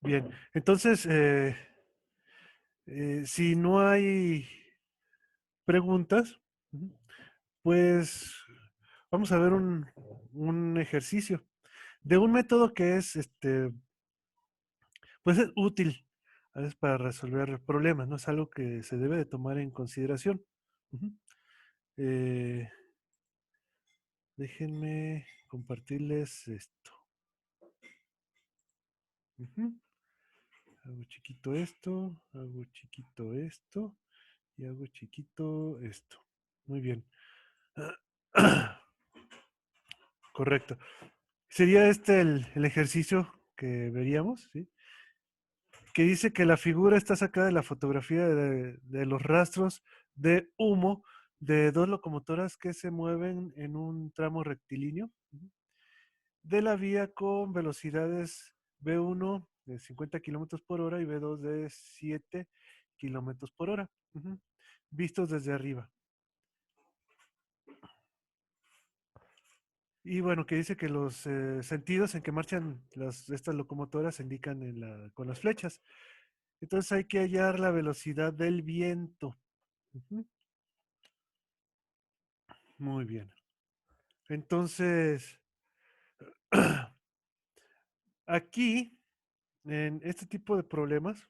Bien, entonces, si no hay preguntas, ujú, pues vamos a ver un ejercicio de un método que es, pues es útil a veces para resolver problemas, ¿no? Es algo que se debe de tomar en consideración. Ujú. Eh, Déjenme compartirles esto. Ujú. Hago chiquito esto, hago chiquito esto y hago chiquito esto. Muy bien. Correcto. Sería este el ejercicio que veríamos, ¿sí? Que dice que la figura está sacada de la fotografía de los rastros de humo de dos locomotoras que se mueven en un tramo rectilíneo, ujú, de la vía con velocidades B1 de 50 kilómetros por hora y B2 de 7 kilómetros por hora, ujú, vistos desde arriba. Y bueno, que dice que los sentidos en que marchan estas locomotoras se indican con las flechas. Entonces hay que hallar la velocidad del viento. Ujú. Muy bien. Entonces, aquí, en este tipo de problemas,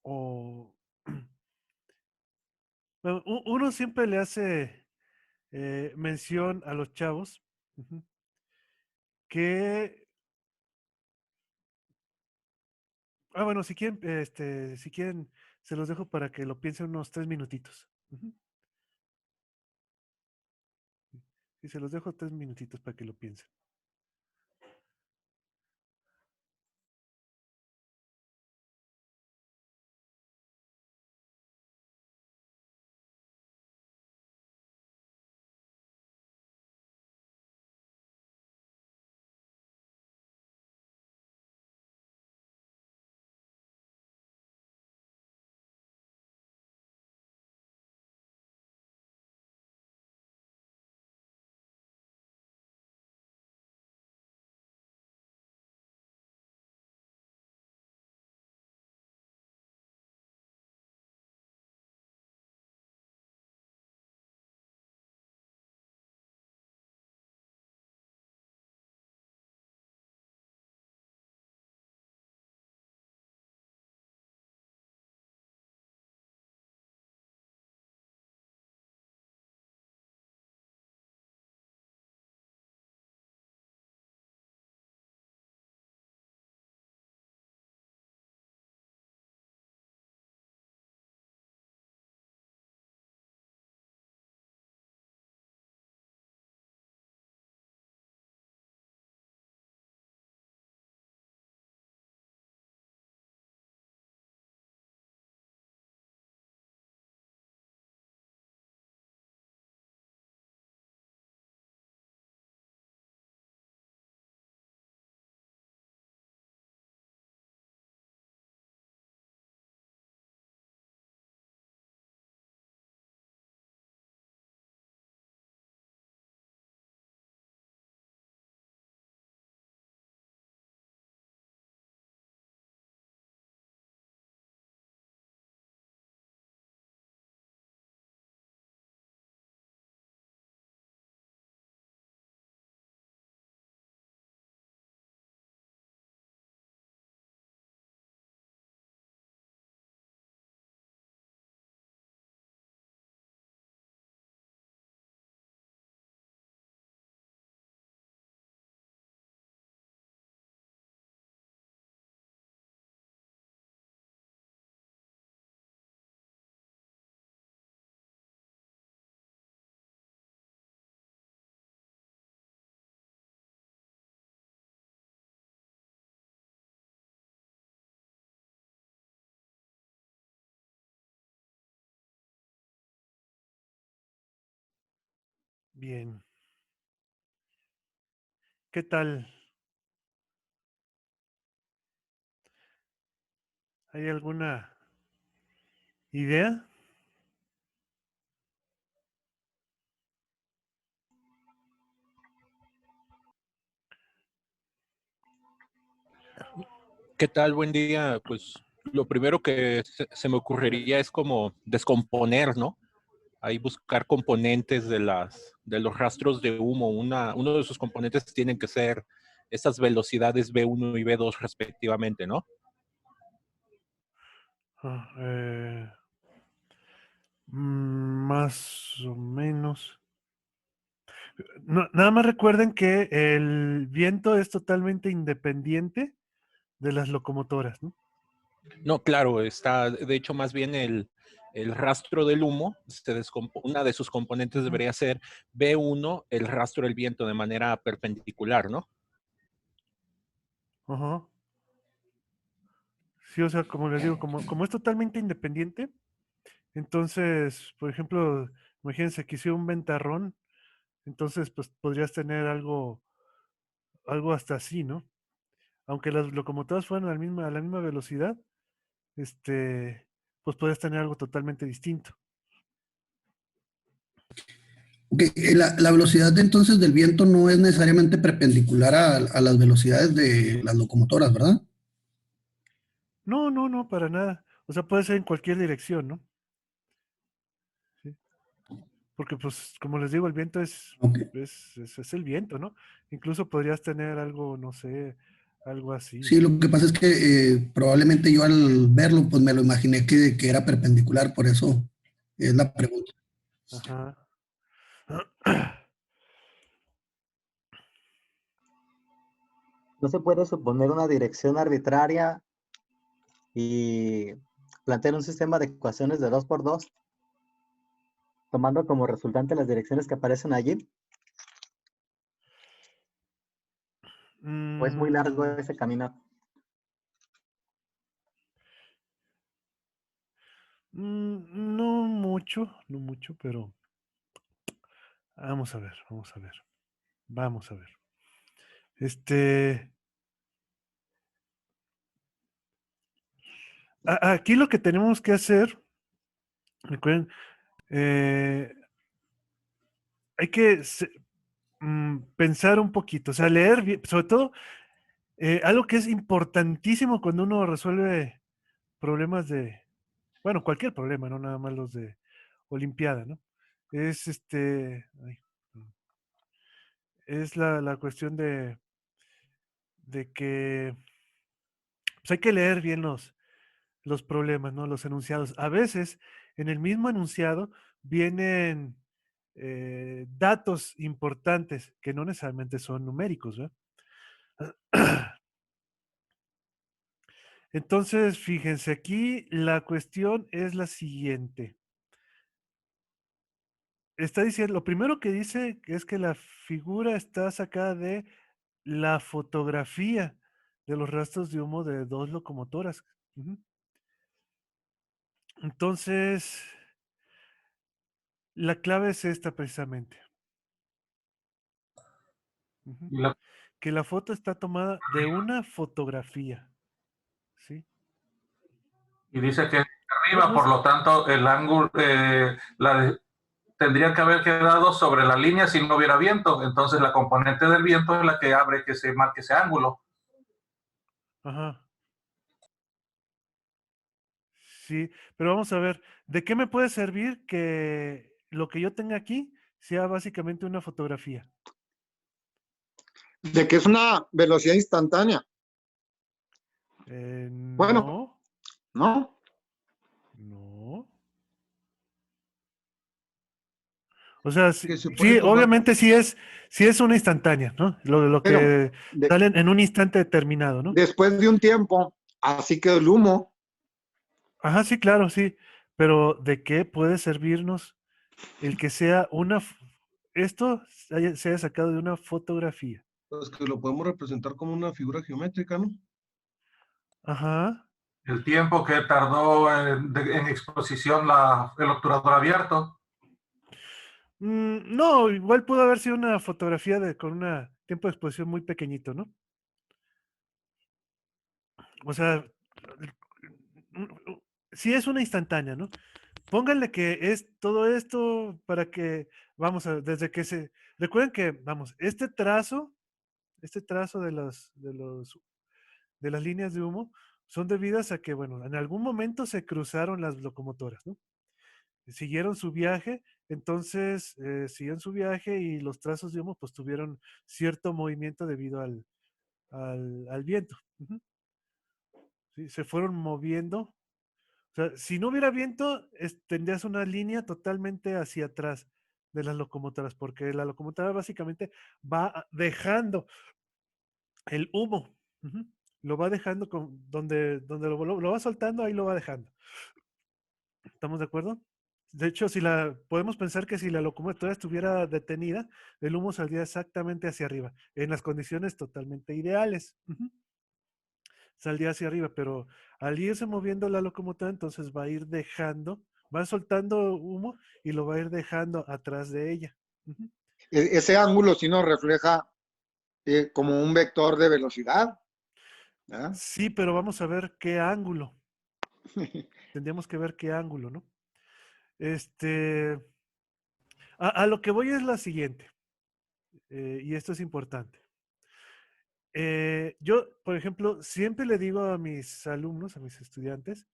o bueno, uno siempre le hace mención a los chavos, ujú, que, bueno, si quieren, se los dejo para que lo piensen unos 3 minutitos. Ujú. Y se los dejo 3 minutitos para que lo piensen. Bien. ¿Qué tal? ¿Hay alguna idea? ¿Qué tal? Buen día. Pues lo primero que se me ocurriría es como descomponer, ¿no? Ahí buscar componentes de los rastros de humo. Uno de sus componentes tienen que ser esas velocidades V1 y V2 respectivamente, ¿no? Ah, más o menos. Nada más recuerden que el viento es totalmente independiente de las locomotoras, ¿no? No, claro, está, de hecho, más bien el rastro del humo, una de sus componentes Ujú. debería ser V1, el rastro del viento de manera perpendicular, ¿no? Ajá. Sí, o sea, como les digo, como es totalmente independiente, entonces, por ejemplo, imagínense que hiciera un ventarrón, entonces, pues podrías tener algo hasta así, ¿no? Aunque las locomotoras fueran a la misma velocidad, este, pues podrías tener algo totalmente distinto. Ok, la velocidad entonces del viento no es necesariamente perpendicular a las velocidades de las locomotoras, ¿verdad? No, no, no, para nada. O sea, puede ser en cualquier dirección, ¿no? Sí. Porque, pues, como les digo, el viento Ok. es el viento, ¿no? Incluso podrías tener algo, no sé, algo así, Sí, ¿no? lo que pasa es que probablemente yo al verlo, pues me lo imaginé que era perpendicular, por eso es la pregunta. Ajá. No se puede suponer una dirección arbitraria y plantear un sistema de ecuaciones de 2 por 2, tomando como resultante las direcciones que aparecen allí. ¿O es muy largo Mm, ese camino? no mucho, no mucho, pero vamos a ver, vamos a ver, vamos a ver. Este, aquí lo que tenemos que hacer, recuerden, eh, hay que pensar un poquito, o sea, leer bien, sobre todo, algo que es importantísimo cuando uno resuelve problemas bueno, cualquier problema, no nada más los de Olimpiada, ¿no? Es ay, es la cuestión de que pues hay que leer bien los problemas, ¿no? Los enunciados. A veces, en el mismo enunciado vienen datos importantes que no necesariamente son numéricos, ¿verdad? Entonces, fíjense, aquí la cuestión es la siguiente. Está diciendo, lo primero que dice es que la figura está sacada de la fotografía de los rastros de humo de dos locomotoras. Ujú. Entonces, la clave es esta precisamente. Ujú. Y, la- Que la foto está tomada de una fotografía. ¿Sí? y dice que No, arriba, no por es- lo tanto, el ángulo tendría que haber quedado sobre la línea si no hubiera viento. Entonces, la componente del viento es la que abre que se marque ese ángulo. Ajá. Sí, pero vamos a ver, ¿de qué me puede servir que lo que yo tenga aquí sea básicamente una fotografía? De que es una velocidad instantánea. Bueno, No, ¿no? no. O sea, sí, Que se puede sí, tomar, obviamente sí es una instantánea, ¿no? Lo Pero que sale en un instante determinado, ¿no? después de un tiempo, así quedó el humo. Ajá, sí, claro, sí. Pero ¿de qué puede servirnos el que sea esto se haya sacado de una fotografía? pues que lo podemos representar como una figura geométrica, ¿no? Ajá. El tiempo que tardó en exposición el obturador abierto. No, igual pudo haber sido una fotografía con un tiempo de exposición muy pequeñito, ¿no? O sea, sí es una instantánea, ¿no? Pónganle que es todo esto para que, vamos a ver, recuerden que, vamos, este trazo de las líneas de humo son debidas a que, bueno, en algún momento se cruzaron las locomotoras, ¿no? Siguieron su viaje, entonces siguieron su viaje y los trazos de humo pues tuvieron cierto movimiento debido al viento. Ujú. Sí, se fueron moviendo. O sea, si no hubiera viento, tendrías una línea totalmente hacia atrás de las locomotoras, porque la locomotora básicamente va dejando el humo. Ujú. Lo va dejando donde lo va soltando, ahí lo va dejando. ¿Estamos de acuerdo? De hecho, podemos pensar que si la locomotora estuviera detenida, el humo saldría exactamente hacia arriba, en las condiciones totalmente ideales. Ujú. Saldría hacia arriba, pero al irse moviendo la locomotora, entonces va a ir va soltando humo y lo va a ir dejando atrás de ella. Ujú. Ese ángulo sí nos refleja como un vector de velocidad, ¿verdad? Sí, pero vamos a ver qué ángulo. Tendríamos que ver qué ángulo, ¿no? Este, a lo que voy es la siguiente, y esto es importante. Yo, por ejemplo, siempre le digo a mis alumnos, a mis estudiantes,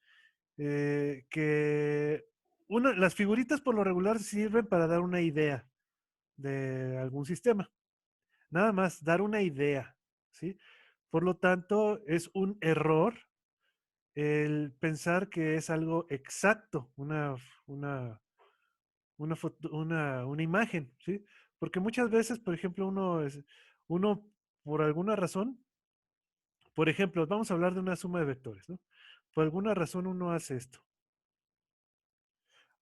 que las figuritas por lo regular sirven para dar una idea de algún sistema. Nada más, dar una idea, ¿sí? Por lo tanto, es un error el pensar que es algo exacto, una, una imagen, ¿sí? Porque muchas veces, por ejemplo, uno por alguna razón, por ejemplo, vamos a hablar de una suma de vectores, ¿no? Por alguna razón uno hace esto.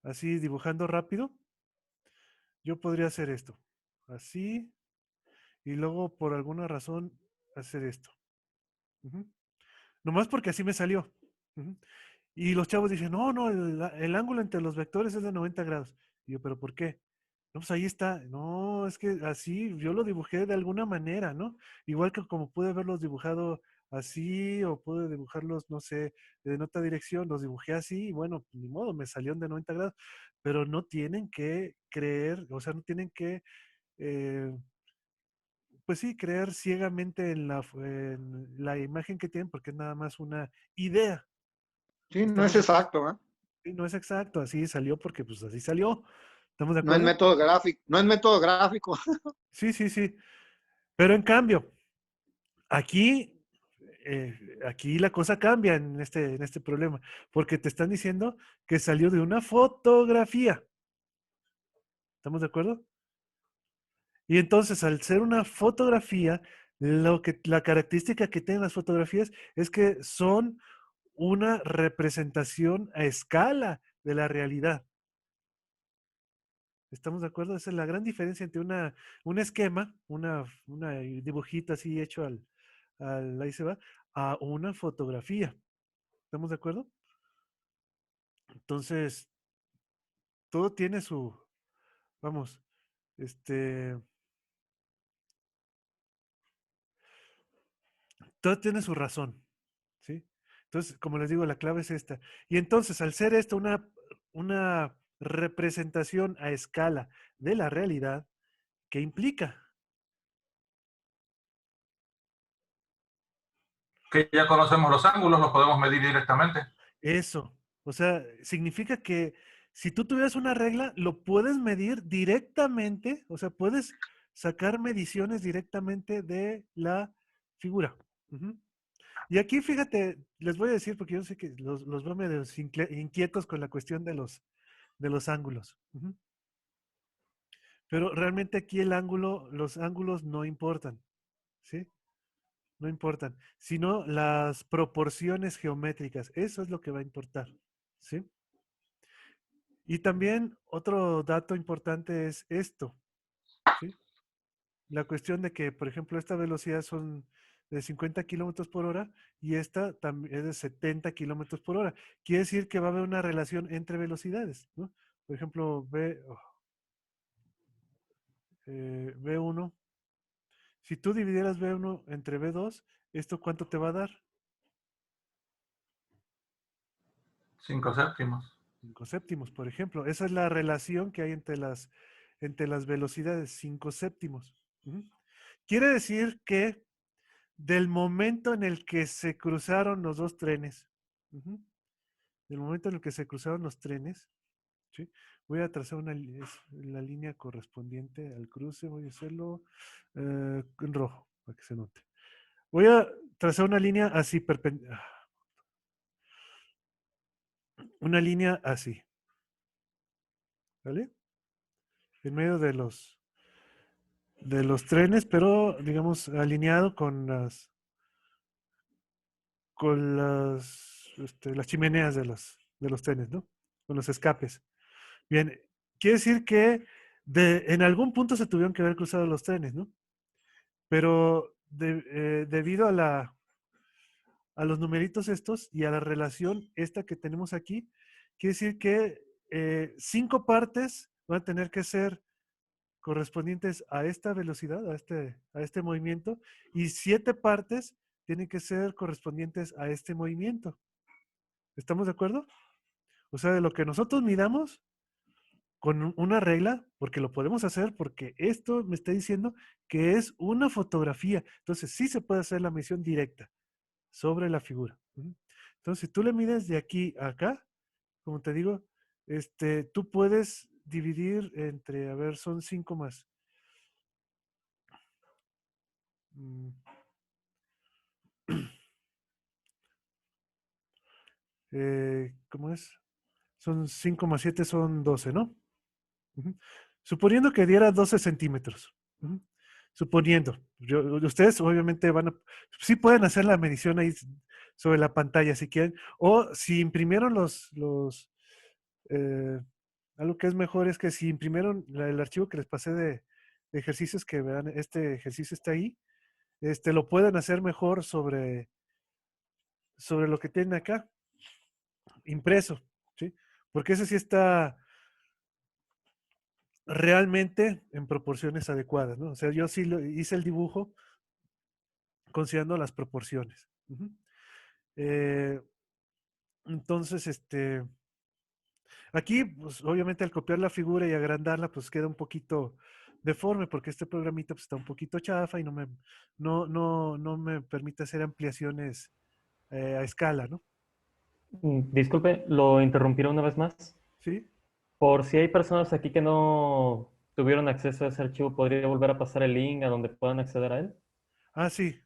Así, dibujando rápido, yo podría hacer esto. Así, y luego por alguna razón hacer esto. Ujú. Nomás porque así me salió. Ujú. Y los chavos dicen, no, no, el ángulo entre los vectores es de 90 grados. Y yo, ¿pero por qué? No, pues ahí está. No, es que así yo lo dibujé de alguna manera, ¿no? Igual que como pude haberlos dibujado así o pude dibujarlos, no sé, en otra dirección, los dibujé así y bueno, ni modo, me salieron de 90 grados. Pero no tienen que creer, o sea, no tienen que, eh, pues sí, creer ciegamente en la imagen que tienen porque es nada más una idea. Sí, no es ¿Estamos de acuerdo? exacto, ¿eh? Sí, no es exacto, así salió porque pues así salió. ¿Estamos de No es acuerdo? método gráfico, no es método gráfico. Sí, sí, sí. Pero en cambio, aquí, aquí la cosa cambia en este problema, porque te están diciendo que salió de una fotografía. ¿Estamos de acuerdo? Y entonces, al ser una fotografía, la característica que tienen las fotografías es que son una representación a escala de la realidad. ¿Estamos de acuerdo? Esa es la gran diferencia entre un esquema, una dibujito así hecho ahí se va, a una fotografía. ¿Estamos de acuerdo? Entonces, todo tiene vamos, este, todo tiene su razón, ¿sí? Entonces, como les digo, la clave es esta. Y entonces, al ser esto una representación a escala de la realidad, ¿qué implica? Que ya conocemos los ángulos, los podemos medir directamente. Eso. O sea, significa que si tú tuvieras una regla, lo puedes medir directamente, o sea, puedes sacar mediciones directamente de la figura. Ujú. Y aquí, fíjate, les voy a decir, porque yo sé que los veo medio inquietos con la cuestión de los ángulos. Ujú. Pero realmente aquí los ángulos no importan, ¿sí? No importan, sino las proporciones geométricas. Eso es lo que va a importar, ¿sí? Y también otro dato importante es esto, ¿sí? La cuestión de que, por ejemplo, esta velocidad son de 50 kilómetros por hora y esta también es de 70 kilómetros por hora. Quiere decir que va a haber una relación entre velocidades, ¿no? Por ejemplo, B1. Si tú dividieras B1 entre B2, ¿esto cuánto te va a dar? 5 séptimos. 5 séptimos, por ejemplo. Esa es la relación que hay entre las velocidades, 5 séptimos. Ujú. Quiere decir que del momento en el que se cruzaron los dos trenes. Ujú. Del momento en el que se cruzaron los trenes. ¿Sí? Voy a trazar la línea correspondiente al cruce. Voy a hacerlo en rojo para que se note. Voy a trazar una línea así, una línea así. ¿Vale? En medio de los trenes, pero digamos alineado con las chimeneas de los trenes, ¿no? Con los escapes. Bien, quiere decir que en algún punto se tuvieron que haber cruzado los trenes, ¿no? Pero debido a los numeritos estos y a la relación esta que tenemos aquí, quiere decir que 5 partes van a tener que ser correspondientes a esta velocidad, a este movimiento, y 7 partes tienen que ser correspondientes a este movimiento. ¿Estamos de acuerdo? O sea, de lo que nosotros midamos con una regla, porque lo podemos hacer, porque esto me está diciendo que es una fotografía. Entonces, sí se puede hacer la medición directa sobre la figura. Entonces, si tú le mides de aquí a acá, como te digo, tú puedes dividir entre, a ver, son 5 más. Mm. ¿Cómo es? Son 5 más 7 son 12, ¿no? Ujú. Suponiendo que diera 12 centímetros. Ujú. Suponiendo. Ustedes obviamente sí pueden hacer la medición ahí sobre la pantalla si quieren. O si imprimieron eh, algo que es mejor es que si imprimieron el archivo que les pasé de ejercicios, que vean, este ejercicio está ahí, lo pueden hacer mejor sobre lo que tienen acá, impreso, ¿sí? Porque ese sí está realmente en proporciones adecuadas, ¿no? O sea, yo sí hice el dibujo considerando las proporciones. Ujú. Eh, entonces, aquí, pues obviamente al copiar la figura y agrandarla, pues queda un poquito deforme porque este programita pues, está un poquito chafa y no me permite hacer ampliaciones a escala, ¿no? Disculpe, lo interrumpiré una vez más. Sí. Por si hay personas aquí que no tuvieron acceso a ese archivo, ¿podría volver a pasar el link a donde puedan acceder a él? Ah, sí.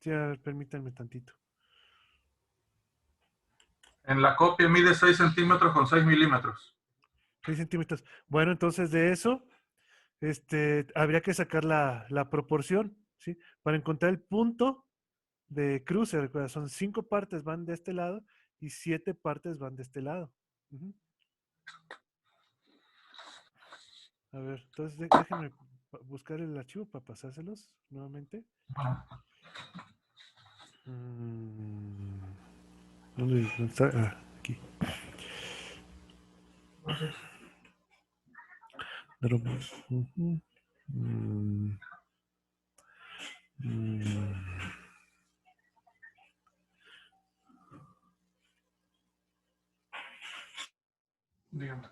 Ya, permítanme tantito. En la copia mide 6 centímetros con 6 milímetros. 6 centímetros. Bueno, entonces de eso, habría que sacar la proporción, ¿sí? Para encontrar el punto de cruce. Recuerda, son 5 partes van de este lado y 7 partes van de este lado. Ujú. A ver, entonces déjenme buscar el archivo para pasárselos nuevamente. ¿Dónde está? Ah, aquí. Ujú. Mm, mm. Dígame.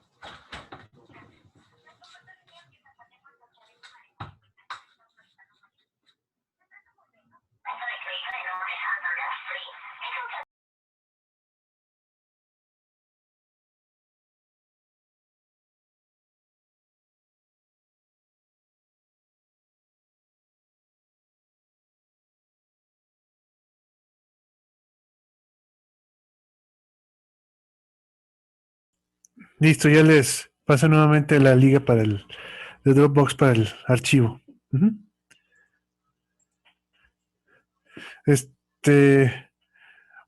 Listo, ya les paso nuevamente la liga de Dropbox para el archivo. Ujú.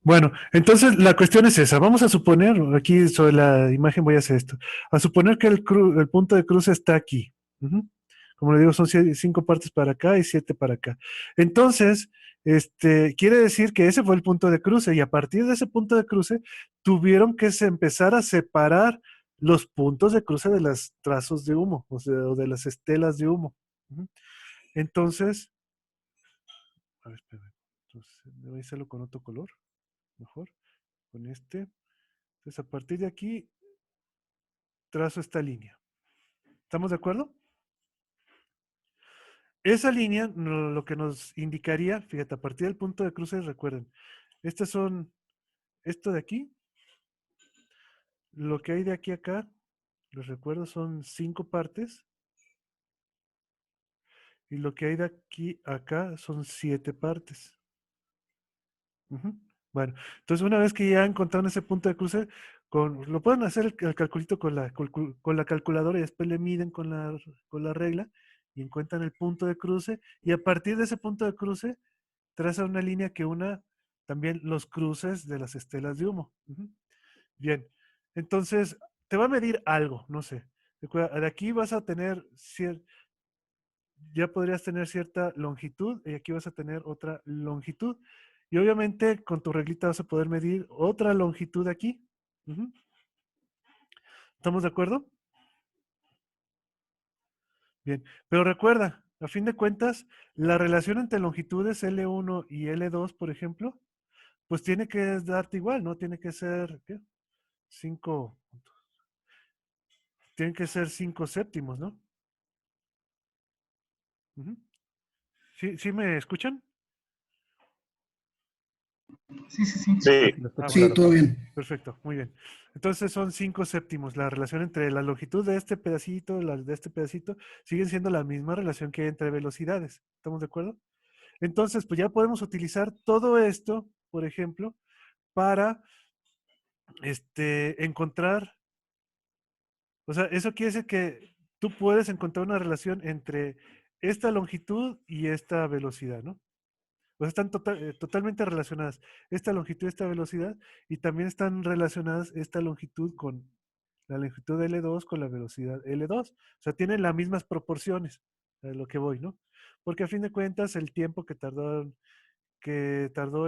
Bueno, entonces la cuestión es esa. Vamos a suponer, aquí sobre la imagen voy a hacer esto, a suponer que el punto de cruce está aquí. Ujú. Como le digo, son 5 partes para acá y 7 para acá. Entonces, quiere decir que ese fue el punto de cruce y a partir de ese punto de cruce tuvieron que empezar a separar los puntos de cruce de los trazos de humo, o de las estelas de humo. Ujú. Entonces, a ver, espérame. Entonces, voy a hacerlo con otro color, mejor, con este. Entonces, a partir de aquí, trazo esta línea. ¿Estamos de acuerdo? esa línea lo que nos indicaría, fíjate, a partir del punto de cruce, recuerden, estas son, esto de aquí, lo que hay de aquí a acá, les recuerdo, son 5 partes, y lo que hay de aquí a acá son 7 partes. Ujú. Bueno, entonces una vez que ya encontraron ese punto de cruce, lo pueden hacer el calculito con la calculadora y después le miden con la regla y encuentran el punto de cruce y a partir de ese punto de cruce trazan una línea que una también los cruces de las estelas de humo. Ujú. Bien, entonces te va a medir algo, no sé. De aquí vas a tener, ya podrías tener cierta longitud y aquí vas a tener otra longitud. Y obviamente con tu reglita vas a poder medir otra longitud aquí. Ujú. ¿Estamos de acuerdo? Bien, pero recuerda, a fin de cuentas, la relación entre longitudes L1 y L2, por ejemplo, pues tiene que darte igual, ¿no? Tiene que ser, ¿qué? 5, tienen que ser 5 séptimos, ¿no? Ujú. ¿Sí me escuchan? Sí, sí, sí. Sí. Lo escucho Sí, claro. todo bien. Perfecto, muy bien. Entonces son 5 séptimos. La relación entre la longitud de este pedacito, de este pedacito, siguen siendo la misma relación que hay entre velocidades. ¿Estamos de acuerdo? Entonces, pues ya podemos utilizar todo esto, por ejemplo, para encontrar, o sea, eso quiere decir que tú puedes encontrar una relación entre esta longitud y esta velocidad, ¿no? Pues están totalmente relacionadas esta longitud y esta velocidad y también están relacionadas esta longitud con la longitud de L2 con la velocidad L2. O sea, tienen las mismas proporciones, a lo que voy, ¿no? Porque a fin de cuentas el tiempo que tardó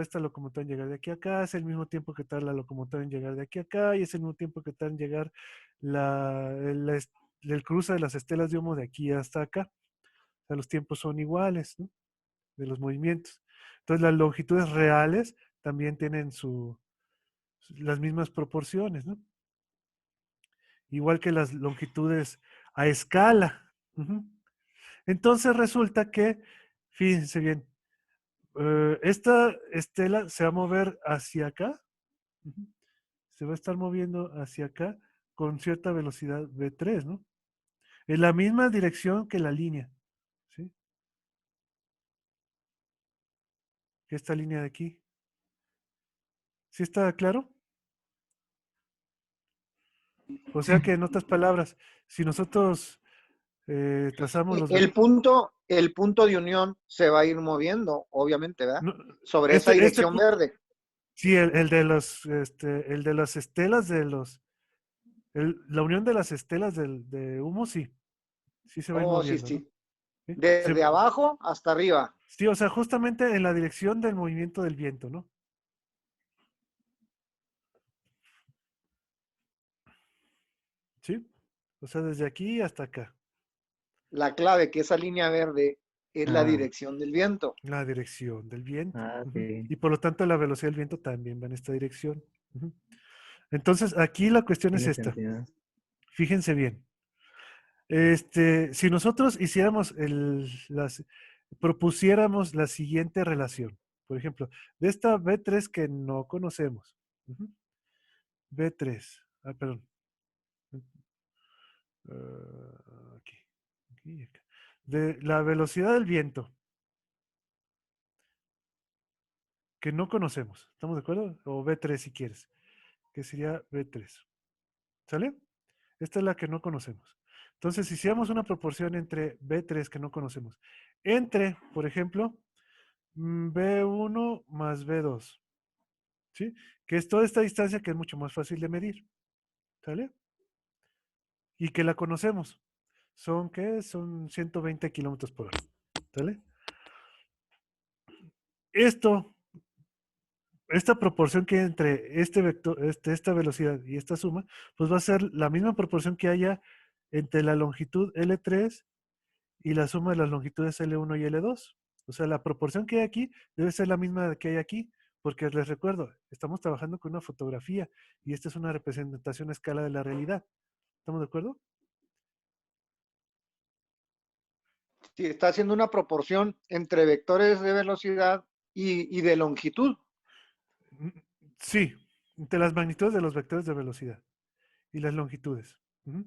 esta locomotora en llegar de aquí a acá es el mismo tiempo que tarda la locomotora en llegar de aquí a acá y es el mismo tiempo que tarda en llegar el cruce de las estelas de humo de aquí hasta acá. O sea, los tiempos son iguales, ¿no? De los movimientos. Entonces las longitudes reales también tienen las mismas proporciones, ¿no? Igual que las longitudes a escala. Ujú. Entonces resulta que, fíjense bien, esta estela se va a mover hacia acá, ujú, se va a estar moviendo hacia acá con cierta velocidad v3, ¿no? En la misma dirección que la línea, ¿sí? Que esta línea de aquí. ¿Sí está claro? O sea que en otras palabras, si nosotros trazamos los... El punto de unión se va a ir moviendo, obviamente, ¿verdad? no, Sobre esa este dirección verde. sí, el de las estelas la unión de las estelas de humo, sí, sí se va a ir Oh, sí, moviendo, ¿no? sí. ¿Sí? Desde abajo hasta arriba. Sí, o sea, justamente en la dirección del movimiento del viento, ¿no? Sí, o sea, desde aquí hasta acá, La clave, que esa línea verde es la Ah, dirección del viento. la dirección del viento. ok. Ujú. Y por lo tanto la velocidad del viento también va en esta dirección. Ujú. Entonces, aquí la cuestión es Tiene esta. sentido. Fíjense bien. Si nosotros propusiéramos la siguiente relación, por ejemplo, de esta B3 que no conocemos, ujú, B3, perdón, aquí, aquí y acá, de la velocidad del viento que no conocemos, ¿estamos de acuerdo? O B3 si quieres, que sería B3, ¿sale? Esta es la que no conocemos. Entonces, si hiciéramos una proporción entre B3 que no conocemos, entre, por ejemplo, B1 más B2, ¿sí? Que es toda esta distancia que es mucho más fácil de medir, ¿sale? Y que la conocemos. ¿Qué? Son 120 kilómetros por hora, ¿sale? Esta proporción que hay entre este vector, esta velocidad y esta suma, pues va a ser la misma proporción que haya entre la longitud L3 y la suma de las longitudes L1 y L2. O sea, la proporción que hay aquí debe ser la misma que hay aquí, porque les recuerdo, estamos trabajando con una fotografía y esta es una representación a escala de la realidad. ¿Estamos de acuerdo? Sí, está haciendo una proporción entre vectores de velocidad y de longitud. Sí, entre las magnitudes de los vectores de velocidad y las longitudes. Ujú.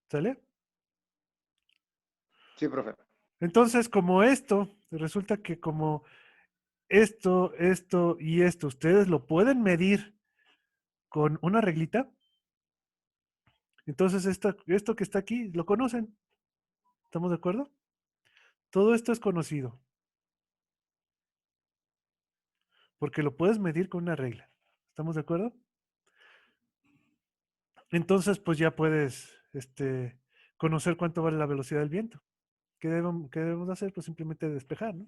¿Sale? Sí, profe. Entonces, como esto, resulta que como esto y esto, ustedes lo pueden medir con una reglita. Entonces, esto que está aquí, lo conocen. ¿Estamos de acuerdo? Todo esto es conocido. Porque lo puedes medir con una regla. ¿Estamos de acuerdo? Entonces, pues ya puedes conocer cuánto vale la velocidad del viento. ¿Qué debemos hacer? Pues simplemente despejar, ¿no?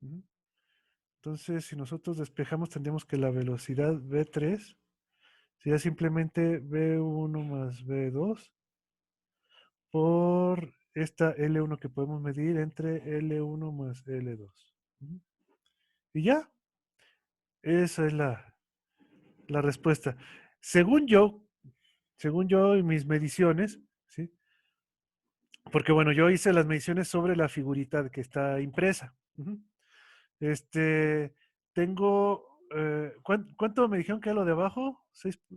Ujú. Entonces, si nosotros despejamos, tendríamos que la velocidad V3 sería simplemente V1 más V2 por esta L1 que podemos medir entre L1 más L2. Ujú. Y ya, esa es la respuesta. Según yo y mis mediciones, ¿sí? Porque bueno, yo hice las mediciones sobre la figurita que está impresa. Ujú. Este, tengo, ¿cuánto me dijeron que era lo de abajo?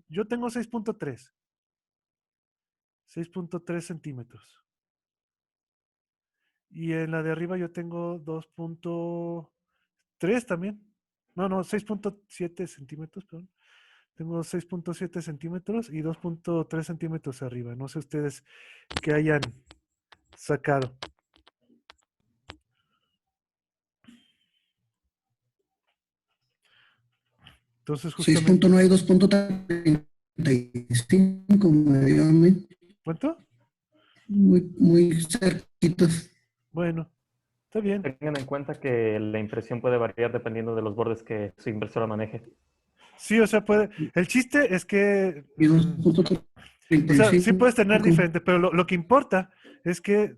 Yo tengo 6.3 centímetros. Y en la de arriba yo tengo 2.3 también. No, 6.7 centímetros, perdón. Tengo 6.7 centímetros y 2.3 centímetros arriba. No sé ustedes qué hayan sacado. Entonces, justamente, 6.9 y 2.35 me dio a mí. ¿cuánto? Muy cerquitos. Bueno, está bien. Tengan en cuenta que la impresión puede variar dependiendo de los bordes que su impresora maneje. Sí, o sea, puede. El chiste es que, Y o sea, sí puedes tener 2.35. diferente, pero lo que importa es que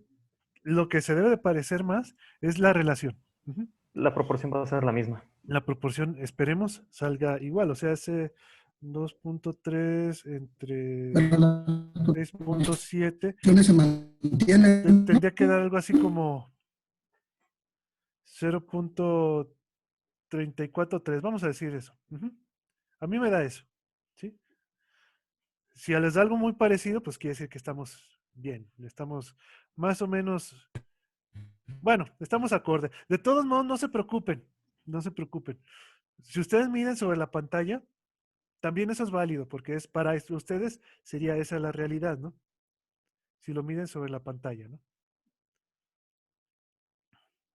lo que se debe de parecer más es la relación. Ujú. La proporción va a ser la misma. La proporción, esperemos, salga igual. O sea, ese 2.3 entre Pero las 6.7 proporciones se mantienen, ¿no? tendría que dar algo así como 0.343. Vamos a decir eso. Ujú. A mí me da eso. ¿Sí? Si les da algo muy parecido, pues quiere decir que estamos bien. Estamos más o menos, bueno, estamos acorde. De todos modos, no se preocupen. No se preocupen. Si ustedes miden sobre la pantalla, también eso es válido, porque es para ustedes sería esa la realidad, ¿no? Si lo miden sobre la pantalla, ¿no?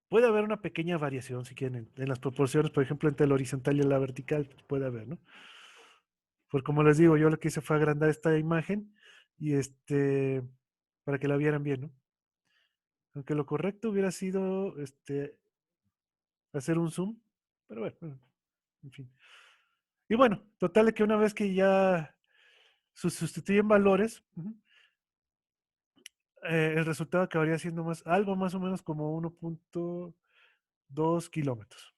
Puede haber una pequeña variación, si quieren, en las proporciones, por ejemplo, entre la horizontal y la vertical, pues puede haber, ¿no? Pues como les digo, yo lo que hice fue agrandar esta imagen y para que la vieran bien, ¿no? Aunque lo correcto hubiera sido hacer un zoom, pero bueno, en fin. Y bueno, total de que una vez que ya sustituyen valores, el resultado acabaría siendo algo más o menos como 1.2 kilómetros.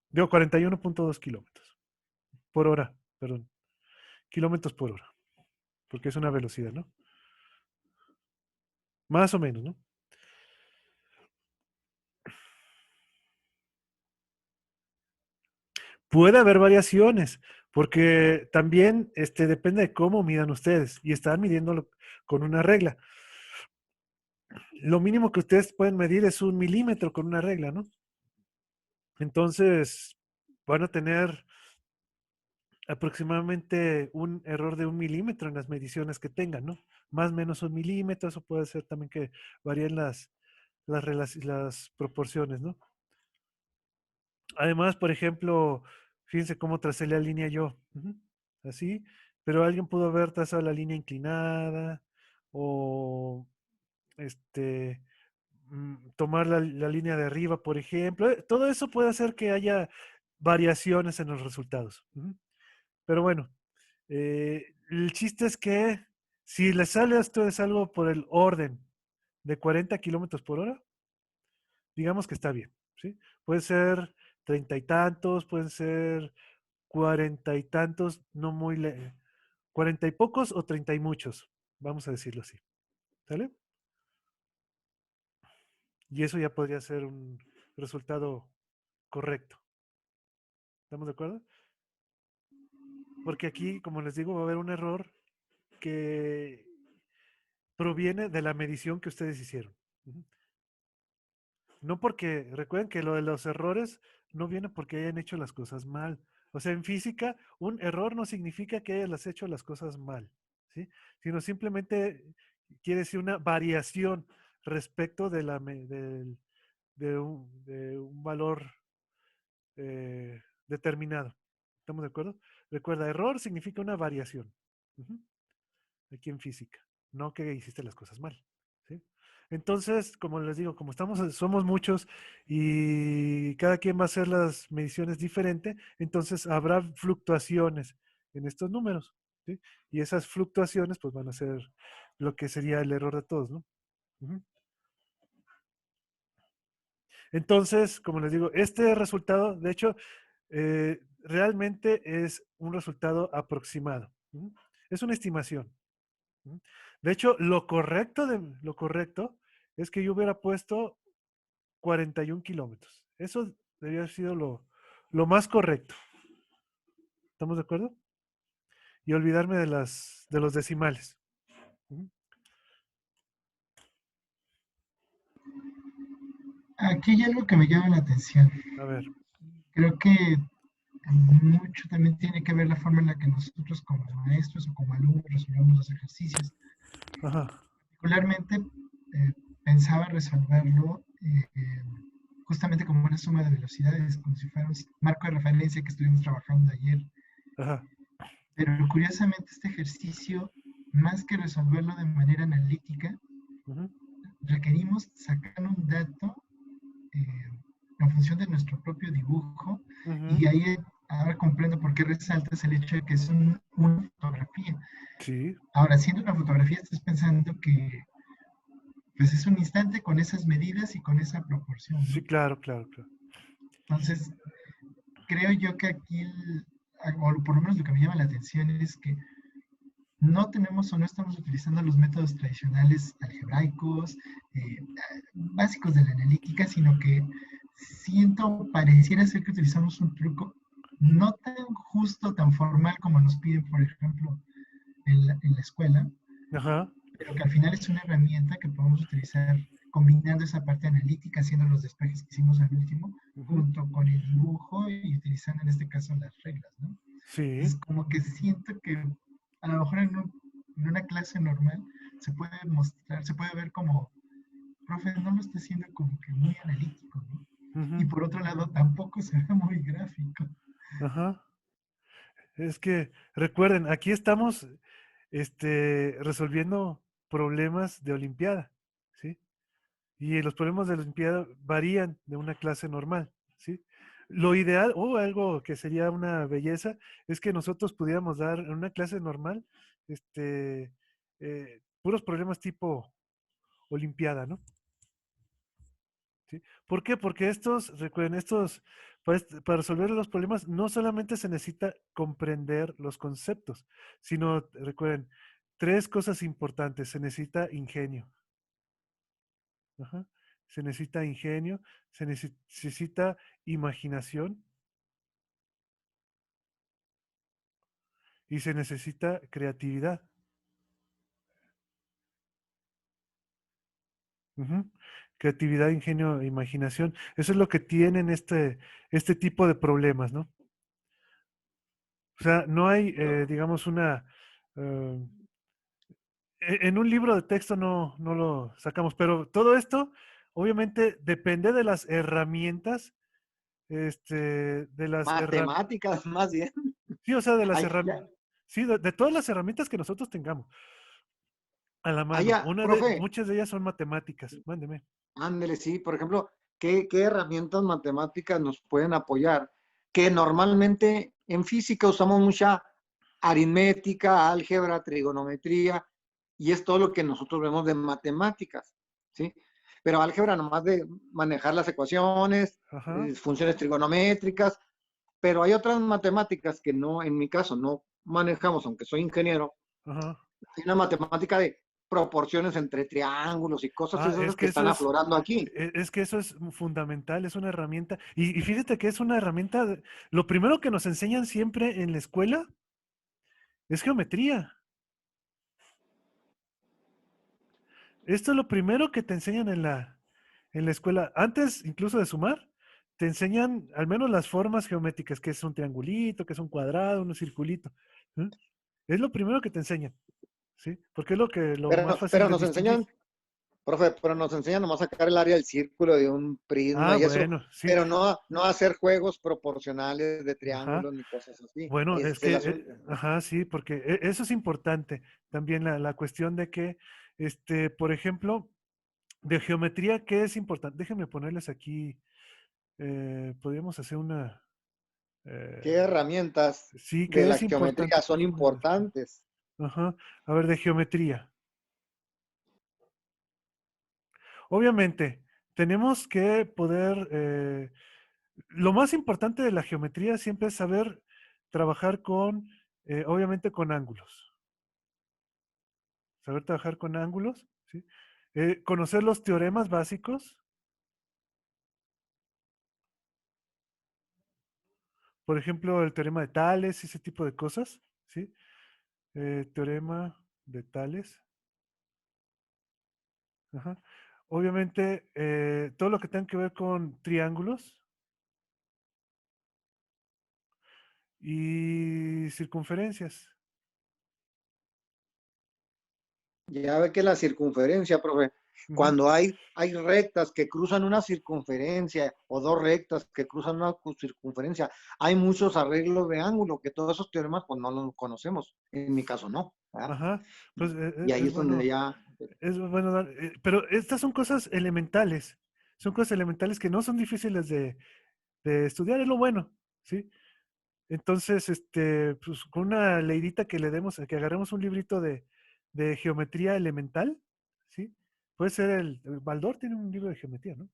Digo, 41.2 kilómetros por hora, perdón. Kilómetros por hora, porque es una velocidad, ¿no? Más o menos, ¿no? Puede haber variaciones, porque también depende de cómo midan ustedes y están midiéndolo con una regla. Lo mínimo que ustedes pueden medir es 1 milímetro con una regla, ¿no? Entonces, van a tener aproximadamente un error de 1 milímetro en las mediciones que tengan, ¿no? Más o menos 1 milímetro, eso puede ser también que varíen las proporciones, ¿no? Además, por ejemplo, fíjense cómo tracé la línea yo. Ujú, así, pero alguien pudo haber trazado la línea inclinada o este tomar la línea de arriba, por ejemplo. Todo eso puede hacer que haya variaciones en los resultados. Ujú. Pero bueno, el chiste es que si les sale a ustedes algo por el orden de 40 kilómetros por hora, digamos que está bien, ¿sí? Puede ser 30 y tantos, pueden ser 40 y tantos, no muy, 40 y pocos o 30 y muchos. Vamos a decirlo así. ¿Sale? Y eso ya podría ser un resultado correcto. ¿Estamos de acuerdo? Porque aquí, como les digo, va a haber un error que proviene de la medición que ustedes hicieron. Ujú. No porque, recuerden que lo de los errores no viene porque hayan hecho las cosas mal. O sea, en física, un error no significa que hayas hecho las cosas mal, ¿sí? Sino simplemente quiere decir una variación respecto de, de un valor determinado. ¿Estamos de acuerdo? Recuerda, error significa una variación. Ujú. Aquí en física, no que hiciste las cosas mal. ¿Sí? Entonces, como les digo, como somos muchos y cada quien va a hacer las mediciones diferente, entonces habrá fluctuaciones en estos números. ¿Sí? Y esas fluctuaciones pues van a ser lo que sería el error de todos, ¿no? Ujú. Entonces, como les digo, este resultado, de hecho, realmente es un resultado aproximado. ¿Mm? Es una estimación. ¿Mm? De hecho, lo correcto es que yo hubiera puesto 41 kilómetros. Eso debería haber sido lo más correcto. ¿Estamos de acuerdo? Y olvidarme de los decimales. ¿Mm? Aquí hay algo que me llama la atención. A ver. Creo que mucho también tiene que ver la forma en la que nosotros como maestros o como alumnos resolvemos los ejercicios. Ajá. Particularmente pensaba resolverlo justamente como una suma de velocidades, como si fuera un marco de referencia que estuvimos trabajando ayer. Ajá. Pero curiosamente este ejercicio, más que resolverlo de manera analítica, requerimos sacar un dato en función de nuestro propio dibujo, y ahí ahora comprendo por qué resaltas el hecho de que es una fotografía. Sí. Ahora, siendo una fotografía, estás pensando que pues es un instante con esas medidas y con esa proporción, ¿no? Sí, claro, claro, claro. Entonces, creo yo que aquí, o por lo menos lo que me llama la atención es que no tenemos o no estamos utilizando los métodos tradicionales algebraicos, básicos de la analítica, sino que pareciera ser que utilizamos un truco no tan justo, tan formal como nos piden, por ejemplo, en la escuela, Ajá. pero que al final es una herramienta que podemos utilizar combinando esa parte analítica, haciendo los despejes que hicimos al último, junto con el dibujo y utilizando en este caso las reglas, ¿no? Sí. Es como que siento que a lo mejor en una clase normal se puede mostrar, se puede ver como, profe, no lo está haciendo como que muy analítico, ¿no? Y por otro lado, tampoco se ve muy gráfico. Ajá. Es que, recuerden, aquí estamos resolviendo problemas de Olimpiada, ¿sí? Y los problemas de la Olimpiada varían de una clase normal, ¿sí? Lo ideal, o algo que sería una belleza, es que nosotros pudiéramos dar en una clase normal, puros problemas tipo Olimpiada, ¿no? ¿Sí? ¿Por qué? Porque recuerden, para resolver los problemas no solamente se necesita comprender los conceptos, sino, recuerden, tres cosas importantes. Se necesita ingenio. Ajá. Se necesita ingenio, se necesita imaginación y se necesita creatividad. Ujú. Creatividad, ingenio e imaginación. Eso es lo que tienen este tipo de problemas, ¿no? O sea, no hay, digamos, en un libro de texto no lo sacamos, pero todo esto obviamente depende de las herramientas, Matemáticas, más bien. Sí, o sea, de las Ay, herramientas, sí, de todas las herramientas que nosotros tengamos a la mano. ya, profe. Muchas de ellas son matemáticas. Mándeme. Ándele, sí. Por ejemplo, ¿qué herramientas matemáticas nos pueden apoyar? Que normalmente en física usamos mucha aritmética, álgebra, trigonometría, y es todo lo que nosotros vemos de matemáticas, ¿sí? Pero álgebra nomás de manejar las ecuaciones, funciones trigonométricas, pero hay otras matemáticas que no, en mi caso, no manejamos, aunque soy ingeniero, Ajá. Hay una matemática de proporciones entre triángulos y cosas Ah, esas es que que eso están es, aflorando aquí. es que eso es fundamental, es una herramienta. Y fíjate que es una herramienta, lo primero que nos enseñan siempre en la escuela es geometría. Esto es lo primero que te enseñan en la escuela. Antes incluso de sumar, te enseñan al menos las formas geométricas, que es un triangulito, que es un cuadrado, un circulito. ¿Eh? Es lo primero que te enseñan, ¿sí? Porque es lo más fácil Pero de nos distinguir. enseñan, profe, pero nos enseñan nomás a sacar el área del círculo de un prisma Ah, y eso, bueno, sí. pero no a hacer juegos proporcionales de Ajá. triángulos ni cosas así. Bueno, Ese es es el que, asunto. ajá, sí, porque eso es importante. También la cuestión de que, por ejemplo, de geometría, ¿qué es importante? Déjenme ponerles aquí, podríamos hacer una, ¿Qué eh, herramientas sí, de ¿qué la es importante? geometría son importantes? Ajá, a ver, de geometría. Obviamente, tenemos que poder, lo más importante de la geometría siempre es saber trabajar con, obviamente, con ángulos. Saber trabajar con ángulos, ¿sí? Conocer los teoremas básicos, por ejemplo, el teorema de Tales, ese tipo de cosas, ¿sí? Teorema de Tales. Ajá. Obviamente, todo lo que tenga que ver con triángulos y circunferencias. Ya ve que la circunferencia, profe, Ujú. cuando hay rectas que cruzan una circunferencia o dos rectas que cruzan una circunferencia, hay muchos arreglos de ángulo que todos esos teoremas pues no los conocemos. En mi caso no, ¿verdad? Ajá, pues Y ahí es donde ya... es bueno pero estas son cosas elementales, son cosas elementales que no son difíciles de estudiar, es lo bueno, ¿sí? Entonces, pues con una leidita que le demos, que agarremos un librito de geometría elemental, ¿sí? Puede ser el Baldor tiene un libro de geometría, ¿no?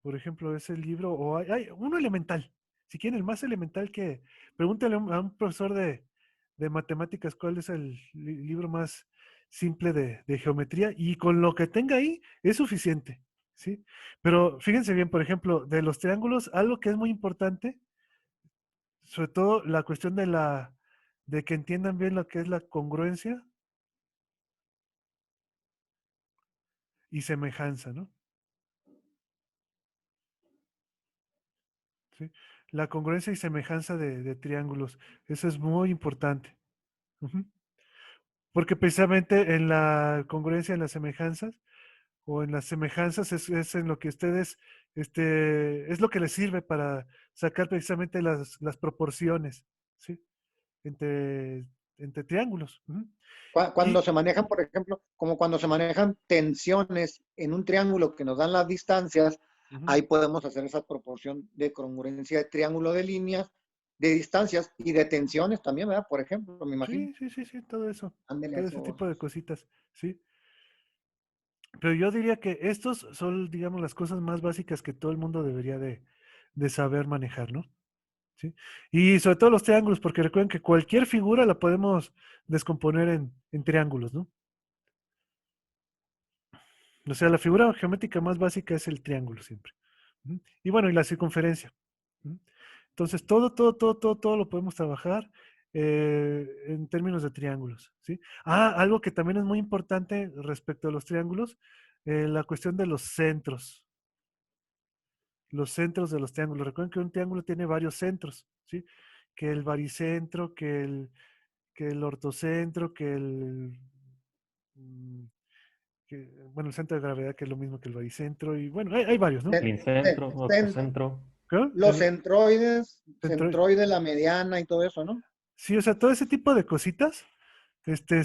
Por ejemplo, ese libro, o hay uno elemental, si quieren, el más elemental que, pregúntale a un profesor de matemáticas cuál es el libro más simple de geometría y con lo que tenga ahí es suficiente, ¿sí? Pero fíjense bien, por ejemplo, de los triángulos, algo que es muy importante, sobre todo la cuestión de que entiendan bien lo que es la congruencia y semejanza, ¿no? ¿Sí? La congruencia y semejanza de triángulos, eso es muy importante. Ujú. Porque precisamente en la congruencia, en las semejanzas, o en las semejanzas es en lo que ustedes, es lo que les sirve para sacar precisamente las proporciones, ¿sí? Entre, entre triángulos. Ujú. Cuando Y, se manejan, por ejemplo, como cuando se manejan tensiones en un triángulo que nos dan las distancias, ujú. ahí podemos hacer esa proporción de congruencia de triángulo de líneas, de distancias y de tensiones también, ¿verdad? Por ejemplo, me imagino. Sí, sí, sí, sí, todo eso, Ándele a todo ese eso. tipo de cositas, ¿sí? Pero yo diría que estos son, digamos, las cosas más básicas que todo el mundo debería de saber manejar, ¿no? ¿Sí? Y sobre todo los triángulos, porque recuerden que cualquier figura la podemos descomponer en triángulos, ¿no? O sea, la figura geométrica más básica es el triángulo siempre. Ujú. Y bueno, y la circunferencia. Ujú. Entonces, todo lo podemos trabajar en términos de triángulos, ¿sí? Ah, algo que también es muy importante respecto a los triángulos, la cuestión de los centros de los triángulos. Recuerden que un triángulo tiene varios centros, ¿sí? Que el baricentro, que el ortocentro, mm, bueno, el centro de gravedad, que es lo mismo que el baricentro, y bueno, hay varios, ¿no? Incentro, ortocentro. ¿Qué? Los centroides, Centro- centroide, la mediana y todo eso, ¿no? sí, o sea, todo ese tipo de cositas,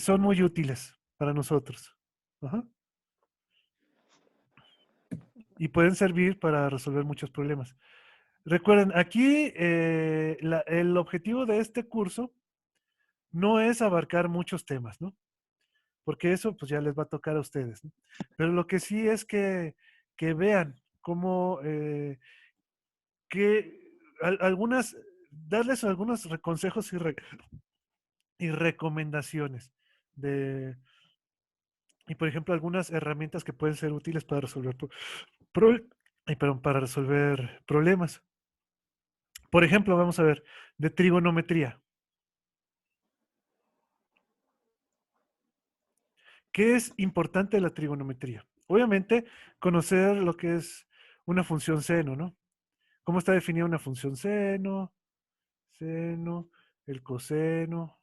son muy útiles para nosotros. Ajá. Y pueden servir para resolver muchos problemas. Recuerden, aquí el objetivo de este curso no es abarcar muchos temas, ¿no? Porque eso pues ya les va a tocar a ustedes, ¿no? Pero lo que sí es que vean cómo, que algunas, darles algunos consejos y recomendaciones, y por ejemplo, algunas herramientas que pueden ser útiles para resolver, pro- para resolver problemas. Por ejemplo, vamos a ver, de trigonometría. ¿Qué es importante de la trigonometría? Obviamente, conocer lo que es una función seno, ¿no? ¿Cómo está definida una función seno? Seno, el coseno,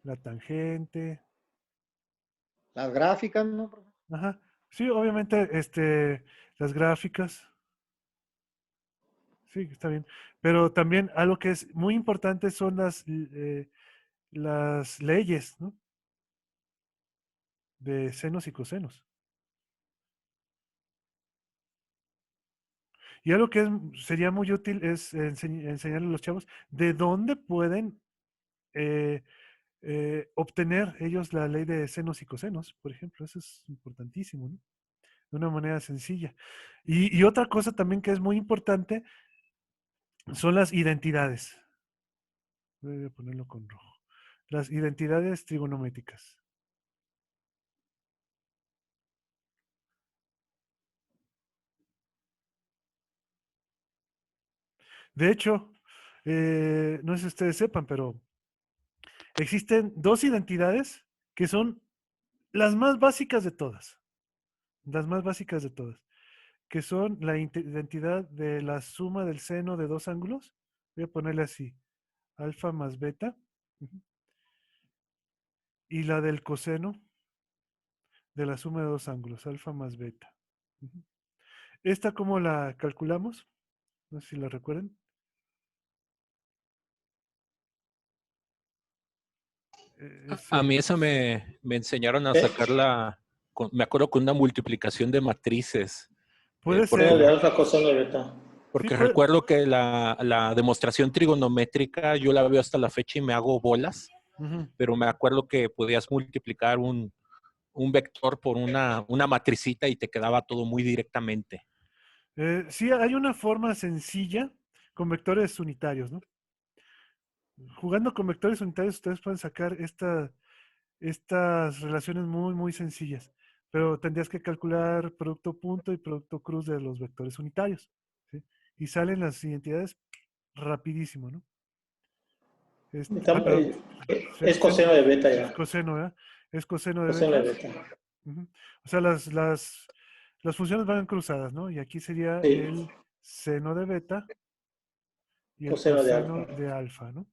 la tangente. Las gráficas, ¿no, profe? Ajá. Sí, obviamente, las gráficas. Sí, está bien. Pero también algo que es muy importante son las leyes, ¿no? De senos y cosenos. Y algo que sería muy útil es enseñarle a los chavos de dónde pueden eh, obtener ellos la ley de senos y cosenos, por ejemplo. Eso es importantísimo, ¿no? De una manera sencilla. Y otra cosa también que es muy importante son las identidades. Voy a ponerlo con rojo. Las identidades trigonométricas. De hecho, no sé si ustedes sepan, pero existen dos identidades que son las más básicas de todas. Las más básicas de todas. Que son la identidad de la suma del seno de dos ángulos. Voy a ponerle así. Alfa más beta. Y la del coseno de la suma de dos ángulos. Alfa más beta. ¿Esta cómo la calculamos? No sé si la recuerden. A mí esa me enseñaron a sacarla, me acuerdo con una multiplicación de matrices. Puede Porque, ser. de alfa, coseno y beta. Sí, porque recuerdo que la demostración trigonométrica yo la veo hasta la fecha y me hago bolas, pero me acuerdo que podías multiplicar un vector por una matricita y te quedaba todo muy directamente. Sí, hay una forma sencilla con vectores unitarios, ¿no? Jugando con vectores unitarios, ustedes pueden sacar estas relaciones muy, muy sencillas, pero tendrías que calcular producto punto y producto cruz de los vectores unitarios, ¿sí? Y salen las identidades rapidísimo, ¿no? Bueno, Es coseno de beta es ya. coseno, ¿verdad? Es coseno de Coseno de beta. beta. O sea, las funciones van cruzadas, ¿no? Y aquí sería Sí. el seno de beta y el Coseno de coseno alfa. de alfa, ¿no?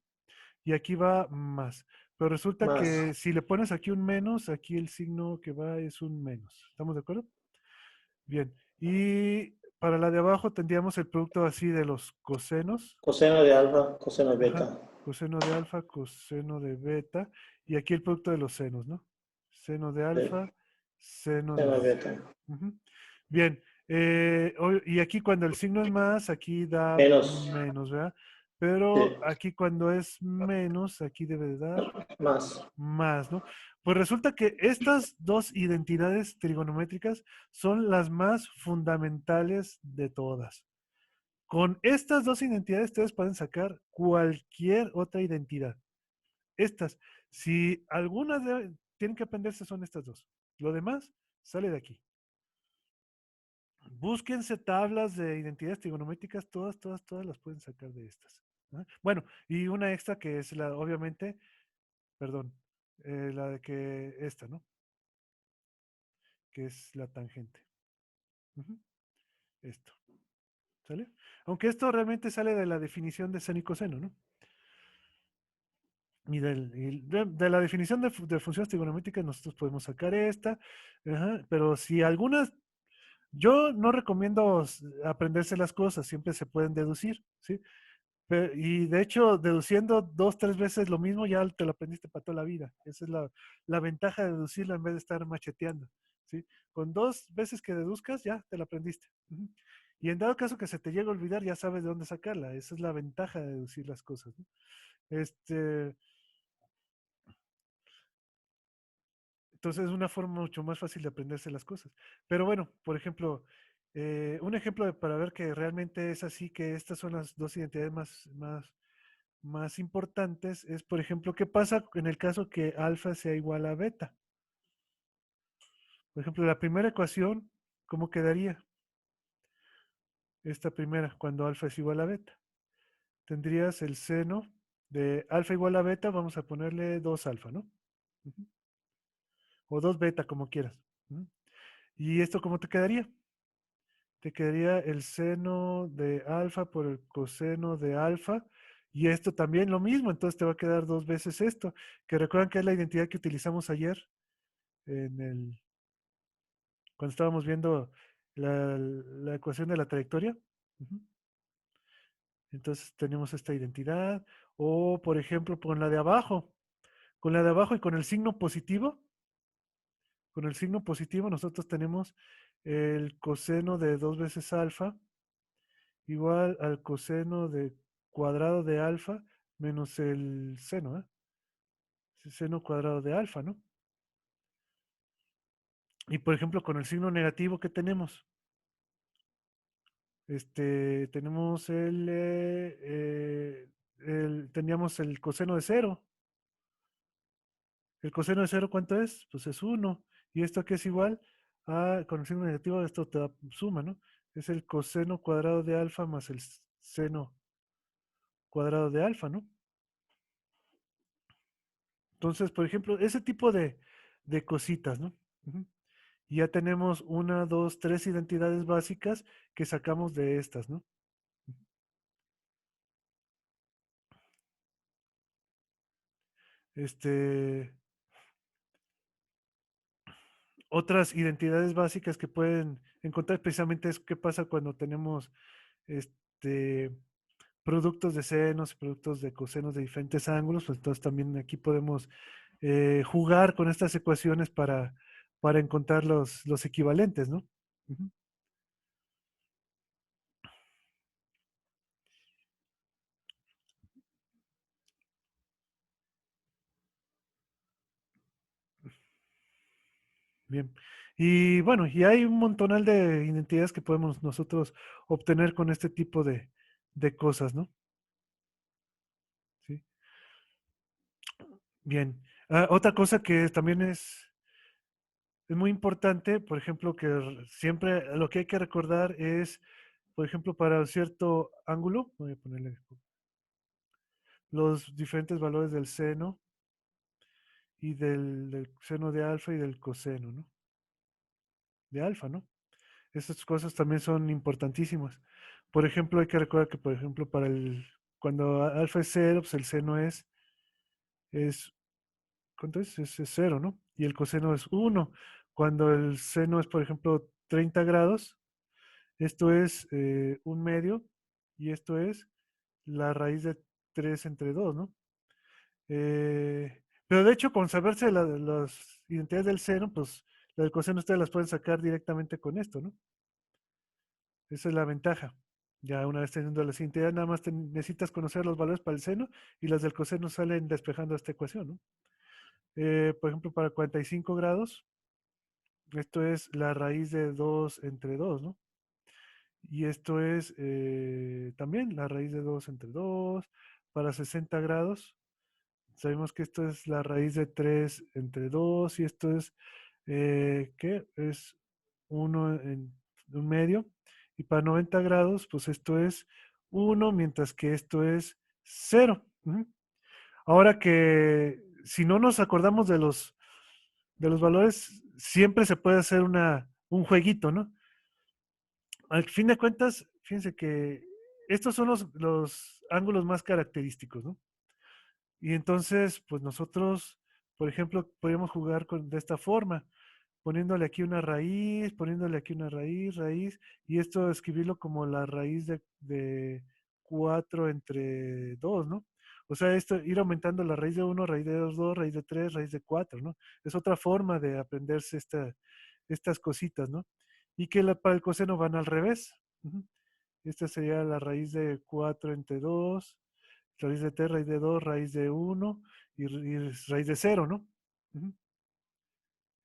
Y aquí va más. Pero resulta Más. que si le pones aquí un menos, aquí el signo que va es un menos. ¿Estamos de acuerdo? Bien. Y para la de abajo tendríamos el producto así de los cosenos. Coseno de alfa, coseno de Ajá. beta. Coseno de alfa, coseno de beta. Y aquí el producto de los senos, ¿no? Seno de alfa, seno de Coseno de beta. beta. Bien. Y aquí cuando el signo es más, aquí da menos, ¿verdad? Pero aquí cuando es menos, aquí debe de dar más, ¿no? Pues resulta que estas dos identidades trigonométricas son las más fundamentales de todas. Con estas dos identidades ustedes pueden sacar cualquier otra identidad. Estas, si algunas tienen que aprenderse son estas dos. Lo demás sale de aquí. Búsquense tablas de identidades trigonométricas, todas las pueden sacar de estas. ¿No? Bueno, y una extra que es la, obviamente, perdón, la de que esta, ¿no? Que es la tangente. Esto. ¿Sale? Aunque esto realmente sale de la definición de seno y coseno, ¿no? Y de la definición de funciones trigonométricas nosotros podemos sacar esta, pero si algunas, yo no recomiendo aprenderse las cosas, siempre se pueden deducir, ¿sí? Y de hecho, deduciendo 2, 3 veces lo mismo, ya te lo aprendiste para toda la vida. Esa es la ventaja de deducirlo en vez de estar macheteando, ¿sí? Con 2 veces que deduzcas, ya te lo aprendiste. Y en dado caso que se te llegue a olvidar, ya sabes de dónde sacarla. Esa es la ventaja de deducir las cosas, ¿no? Entonces es una forma mucho más fácil de aprenderse las cosas. Pero bueno, por ejemplo, un ejemplo para ver que realmente es así, que estas son las dos identidades más más importantes es, por ejemplo, ¿qué pasa en el caso que alfa sea igual a beta? Por ejemplo, la primera ecuación, ¿cómo quedaría? Esta primera, cuando alfa es igual a beta. Tendrías el seno de alfa igual a beta, vamos a ponerle 2 alfa, ¿no? Ujú. O 2 beta, como quieras. Ujú. ¿Y esto cómo te quedaría? Te quedaría el seno de alfa por el coseno de alfa. Y esto también lo mismo, entonces te va a quedar 2 veces esto, que recuerdan que es la identidad que utilizamos ayer cuando estábamos viendo la ecuación de la trayectoria. Ujú. Entonces tenemos esta identidad. O, por ejemplo, con la de abajo. Con la de abajo y con el signo positivo. Con el signo positivo nosotros tenemos el coseno de 2 veces alfa igual al coseno de cuadrado de alfa menos el seno, ¿eh? El seno cuadrado de alfa, ¿no? Y por ejemplo, con el signo negativo, ¿qué tenemos? Tenemos teníamos el coseno de cero. ¿El coseno de cero cuánto es? Pues es 1. ¿Y esto qué es igual? Con el signo negativo, esto te da suma, ¿no? Es el coseno cuadrado de alfa más el seno cuadrado de alfa, ¿no? Entonces, por ejemplo, ese tipo de cositas, ¿no? Ujú. Y ya tenemos una, dos, tres identidades básicas que sacamos de estas, ¿no? Este, otras identidades básicas que pueden encontrar precisamente es qué pasa cuando tenemos este, productos de senos, productos de cosenos de diferentes ángulos, pues entonces también aquí podemos jugar con estas ecuaciones para encontrar los equivalentes, ¿no? Ujú. Bien. Y bueno, y hay un montonal de identidades que podemos nosotros obtener con este tipo de cosas, ¿no? Sí. Bien. Otra cosa que también es muy importante, por ejemplo, que siempre lo que hay que recordar es, por ejemplo, para cierto ángulo, voy a ponerle los diferentes valores del seno y del seno de alfa y del coseno, ¿no? De alfa, ¿no? Estas cosas también son importantísimas. Por ejemplo, hay que recordar que, por ejemplo, cuando alfa es cero, pues el seno es, ¿cuánto es? Es cero, ¿no? Y el coseno es 1. Cuando el seno es, por ejemplo, 30 grados, esto es un medio y esto es la raíz de 3 entre 2, ¿no? Pero de hecho, con saberse las identidades del seno, pues la del coseno ustedes las pueden sacar directamente con esto, ¿no? Esa es la ventaja. Ya una vez teniendo la identidad, nada más necesitas conocer los valores para el seno y las del coseno salen despejando esta ecuación, ¿no? Por ejemplo, para 45 grados, esto es la raíz de 2 entre 2, ¿no? Y esto es también la raíz de 2 entre 2. Para 60 grados, sabemos que esto es la raíz de 3 entre 2 y esto es, ¿qué? Es 1 en un medio. Y para 90 grados, pues esto es 1, mientras que esto es 0. Ujú. Ahora que si no nos acordamos de los valores, siempre se puede hacer un jueguito, ¿no? Al fin de cuentas, fíjense que estos son los ángulos más característicos, ¿no? Y entonces, pues nosotros, por ejemplo, podríamos jugar de esta forma, poniéndole aquí una raíz, poniéndole aquí una raíz, raíz, y esto escribirlo como la raíz de 4 entre 2, ¿no? O sea, esto, ir aumentando la raíz de 1, raíz de 2, raíz de 3, raíz de 4, ¿no? Es otra forma de aprenderse estas cositas, ¿no? Y que para el coseno van al revés. Ujú. Esta sería la raíz de 4 entre 2, raíz de 3, raíz de 2, raíz de 1 y raíz de 0, ¿no? Ujú.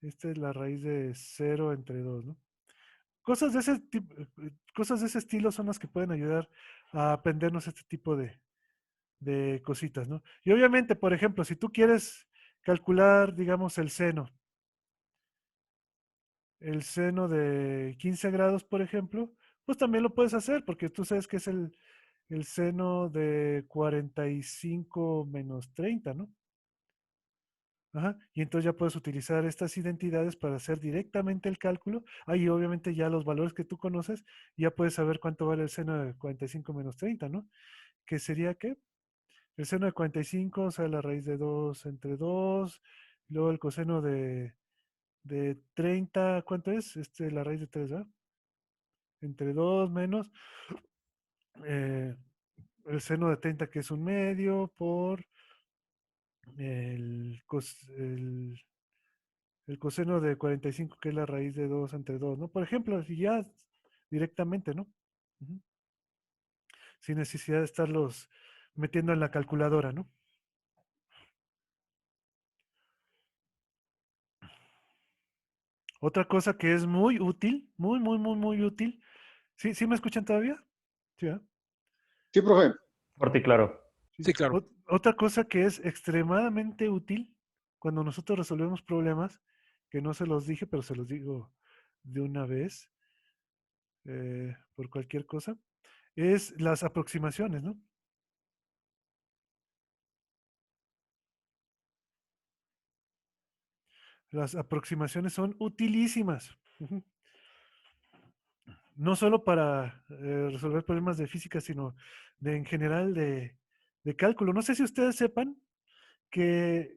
Esta es la raíz de 0 entre 2, ¿no? Cosas de ese tipo, cosas de ese estilo son las que pueden ayudar a aprendernos este tipo de de cositas, ¿no? Y obviamente, por ejemplo, si tú quieres calcular, digamos, el seno de 15 grados, por ejemplo, pues también lo puedes hacer, porque tú sabes que es el seno de 45 menos 30, ¿no? Ajá. Y entonces ya puedes utilizar estas identidades para hacer directamente el cálculo. Ahí obviamente ya los valores que tú conoces, ya puedes saber cuánto vale el seno de 45 menos 30, ¿no? ¿Qué sería qué? El seno de 45, o sea, la raíz de 2 entre 2, luego el coseno de 30, ¿cuánto es? La raíz de 3, ¿verdad? Entre 2 menos eh, el seno de 30, que es un medio, por el, el coseno de 45, que es la raíz de 2 entre 2, ¿no? Por ejemplo, si ya directamente, ¿no? Ujú. Sin necesidad de estarlos metiendo en la calculadora, ¿no? Otra cosa que es muy útil, muy, muy, muy, muy útil. ¿Sí, sí me escuchan todavía? Sí, ¿verdad? Sí, profe. Fuerte y claro. Sí, claro. Otra cosa que es extremadamente útil cuando nosotros resolvemos problemas, que no se los dije, pero se los digo de una vez, por cualquier cosa, es las aproximaciones, ¿no? Las aproximaciones son utilísimas. Ujú. No solo para resolver problemas de física, sino en general de cálculo. No sé si ustedes sepan que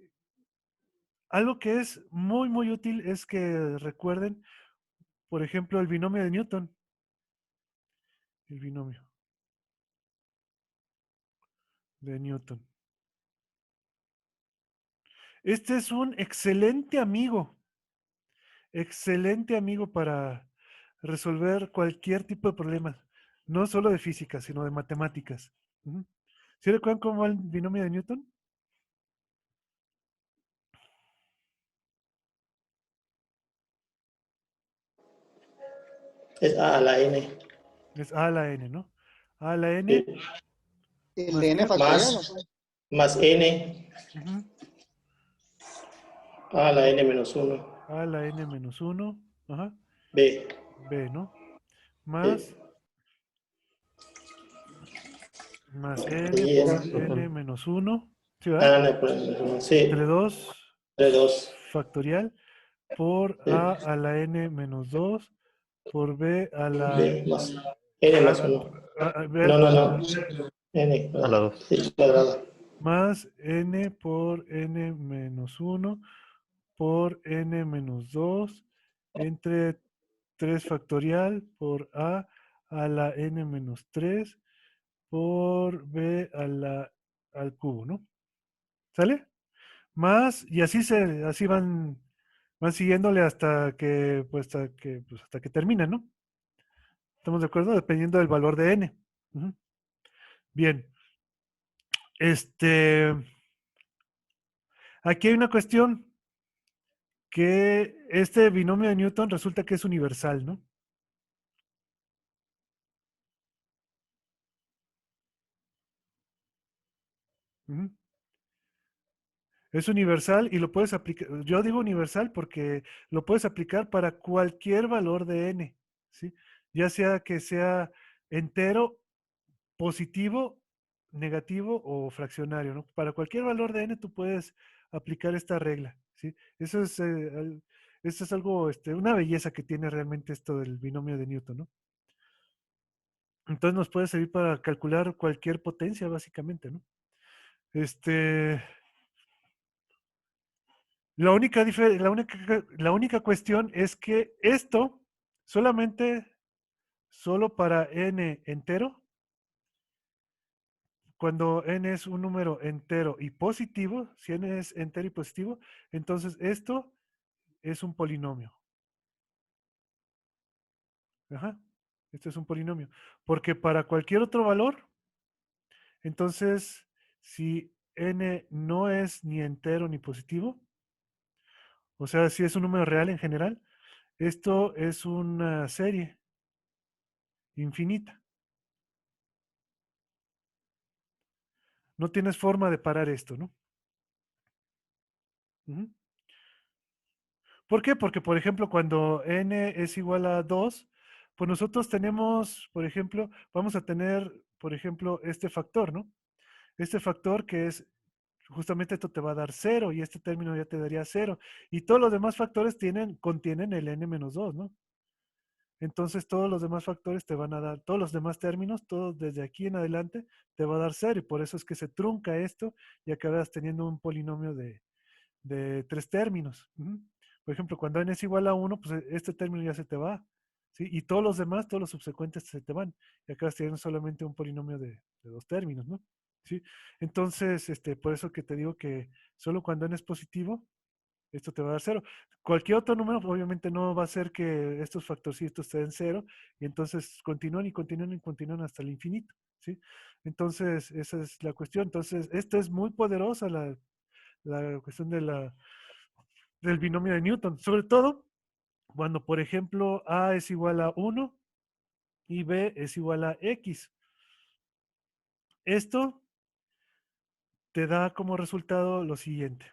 algo que es muy, muy útil es que recuerden, por ejemplo, el binomio de Newton. El binomio de Newton. Este es un excelente amigo para resolver cualquier tipo de problema, no solo de física, sino de matemáticas. Ujú. ¿Sí recuerdan cómo va el binomio de Newton? Es A a la N. Es A a la N, ¿no? A a la Sí. N ¿El más de n qué? factorial? ¿O Más, qué? más N Ujú. a la N menos 1. A a la N menos 1, ajá, B. B, ¿no? Sí. Más N Y era. por N menos 1, ¿sí, verdad? Ah, no, pues, Entre sí. 2 De 2. factorial por Sí. A la N menos 2 por B a la B más N más 1. B al No, no, cubo, no. ¿no? N A la cuadrado. 2. Sí, cuadrado. Más N por N menos 1 por N menos 2 entre 3 factorial por a la N menos 3 por B al cubo, ¿no? ¿Sale? Más, y así van siguiéndole hasta que termina, ¿no? ¿Estamos de acuerdo? Dependiendo del valor de n. Ujú. Bien. Aquí hay una cuestión que este binomio de Newton resulta que es universal, ¿no? Ujú. Es universal y lo puedes aplicar. Yo digo universal porque lo puedes aplicar para cualquier valor de n, ¿sí? Ya sea que sea entero, positivo, negativo o fraccionario, ¿no? Para cualquier valor de n tú puedes aplicar esta regla, ¿sí? Eso es algo, una belleza que tiene realmente esto del binomio de Newton, ¿no? Entonces nos puede servir para calcular cualquier potencia, básicamente, ¿no? Este, la única cuestión es que esto solo para n entero, cuando n es un número entero y positivo, si n es entero y positivo, entonces esto es un polinomio. Ajá, esto es un polinomio. Porque para cualquier otro valor, entonces, si n no es ni entero ni positivo, o sea, si es un número real en general, esto es una serie infinita. No tienes forma de parar esto, ¿no? Ujú. ¿Por qué? Porque, por ejemplo, cuando n es igual a 2, pues nosotros tenemos, por ejemplo, vamos a tener, por ejemplo, este factor, ¿no? Este factor que es, justamente esto te va a dar 0 y este término ya te daría 0. Y todos los demás factores contienen el n-2, ¿no? Entonces todos los demás factores te van a dar, todos los demás términos, todos desde aquí en adelante, te va a dar 0. Y por eso es que se trunca esto y acabas teniendo un polinomio de 3 términos. Ujú. Por ejemplo, cuando n es igual a 1, pues este término ya se te va, ¿sí? Y todos los demás, todos los subsecuentes se te van. Y acabas teniendo solamente un polinomio de 2 términos, ¿no? ¿Sí? Entonces, por eso que te digo que solo cuando n es positivo, esto te va a dar 0. Cualquier otro número, obviamente, no va a hacer que estos factorcitos te den 0. Y entonces continúan y continúan y continúan hasta el infinito, ¿sí? Entonces, esa es la cuestión. Entonces, esto es muy poderosa la cuestión del binomio de Newton, sobre todo cuando, por ejemplo, A es igual a 1 y B es igual a X. Esto te da como resultado lo siguiente: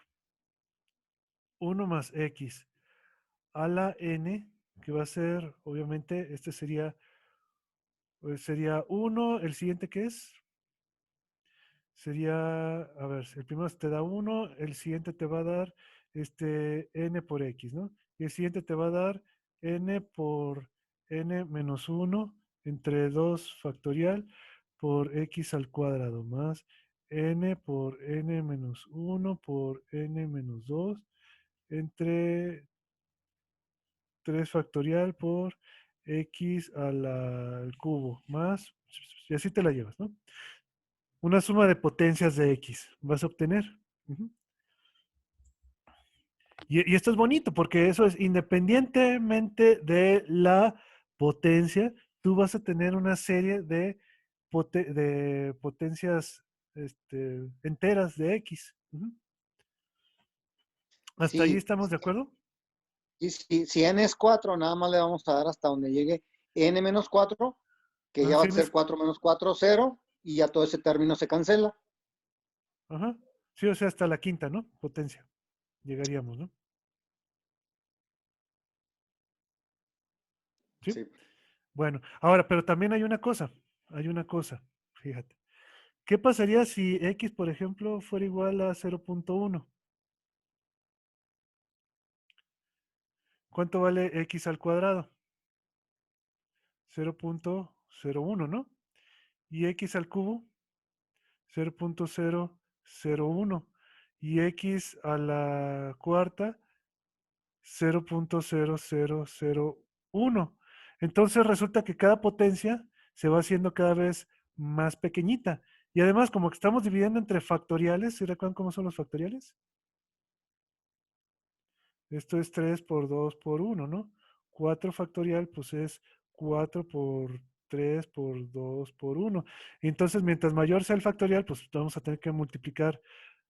1 más X a la N, que va a ser, obviamente, este sería, pues sería 1, el siguiente que es, sería, a ver, el primero te da 1, el siguiente te va a dar n por x, ¿no? Y el siguiente te va a dar n por n menos 1 entre 2 factorial por x al cuadrado más n por n menos 1 por n menos 2 entre 3 factorial por x al cubo más, y así te la llevas, ¿no? Una suma de potencias de x vas a obtener. Ujú. Y esto es bonito porque eso es independientemente de la potencia, tú vas a tener una serie de potencias enteras de x. Ujú. ¿Hasta ahí Sí, estamos de acuerdo? y si n es 4, nada más le vamos a dar hasta donde llegue n menos 4, que ya va Sí, a ser 4 menos 4, 0, y ya todo ese término se cancela. ajá. Sí, o sea, hasta la quinta, ¿no? Potencia. Llegaríamos, ¿no? Sí. Sí. Bueno, ahora, pero también hay una cosa, fíjate. ¿Qué pasaría si x, por ejemplo, fuera igual a 0.1? ¿Cuánto vale x al cuadrado? 0.01, ¿no? Y x al cubo, 0.001. Y x a la cuarta, 0.0001. Entonces resulta que cada potencia se va haciendo cada vez más pequeñita. Y además, como que estamos dividiendo entre factoriales, ¿se recuerdan cómo son los factoriales? Esto es 3 por 2 por 1, ¿no? 4 factorial, pues es 4 por 3 por 2 por 1. Entonces, mientras mayor sea el factorial, pues vamos a tener que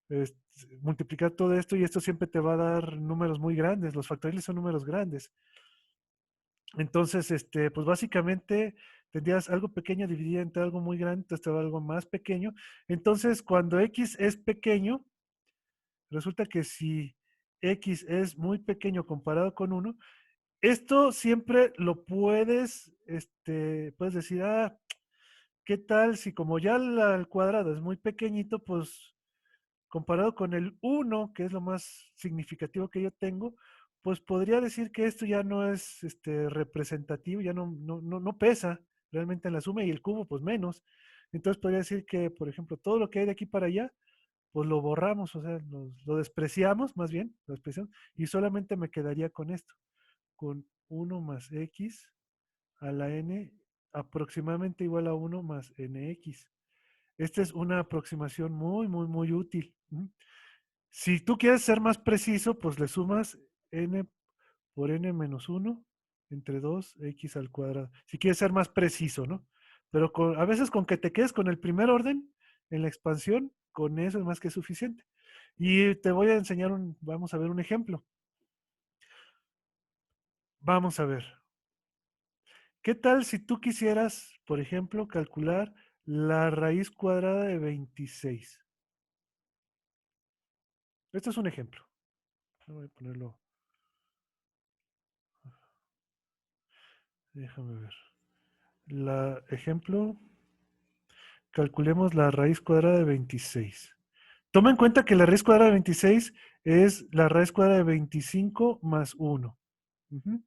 es- multiplicar todo esto y esto siempre te va a dar números muy grandes. Los factoriales son números grandes. Entonces, pues básicamente tendrías algo pequeño dividido entre algo muy grande, entonces te va a dar algo más pequeño. Entonces, cuando x es pequeño, resulta que si x es muy pequeño comparado con 1, esto siempre lo puedes decir, ¿qué tal si como ya al cuadrado es muy pequeñito, pues comparado con el 1, que es lo más significativo que yo tengo, pues podría decir que esto ya no es representativo, ya no pesa realmente en la suma y el cubo pues menos. Entonces podría decir que, por ejemplo, todo lo que hay de aquí para allá, pues lo borramos, o sea, lo despreciamos más bien, lo despreciamos, y solamente me quedaría con esto, con 1 más x a la n aproximadamente igual a 1 más nx. Esta es una aproximación muy, muy, muy útil. Si tú quieres ser más preciso, pues le sumas n por n menos 1 entre 2x al cuadrado. Si quieres ser más preciso, ¿no? Pero a veces con que te quedes con el primer orden en la expansión, con eso es más que suficiente. Y te voy a enseñar vamos a ver un ejemplo. Vamos a ver. ¿Qué tal si tú quisieras, por ejemplo, calcular la raíz cuadrada de 26? Esto es un ejemplo. Voy a ponerlo. Déjame ver. Ejemplo, calculemos la raíz cuadrada de 26. Toma en cuenta que la raíz cuadrada de 26 es la raíz cuadrada de 25 más 1. Ujú.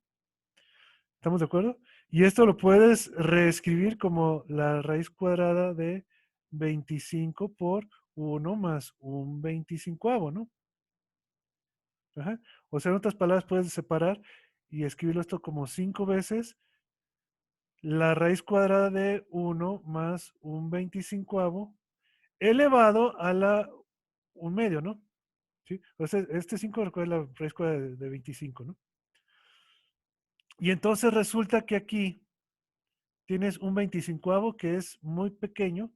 ¿Estamos de acuerdo? Y esto lo puedes reescribir como la raíz cuadrada de 25 por 1 más un 25avo, ¿no? Ajá. O sea, en otras palabras, puedes separar y escribirlo esto como 5 veces la raíz cuadrada de 1 más un 25avo elevado a la 1/2, ¿no? ¿Sí? O sea, este 5 recuerda la raíz cuadrada de 25, ¿no? Y entonces resulta que aquí tienes un 25avo que es muy pequeño,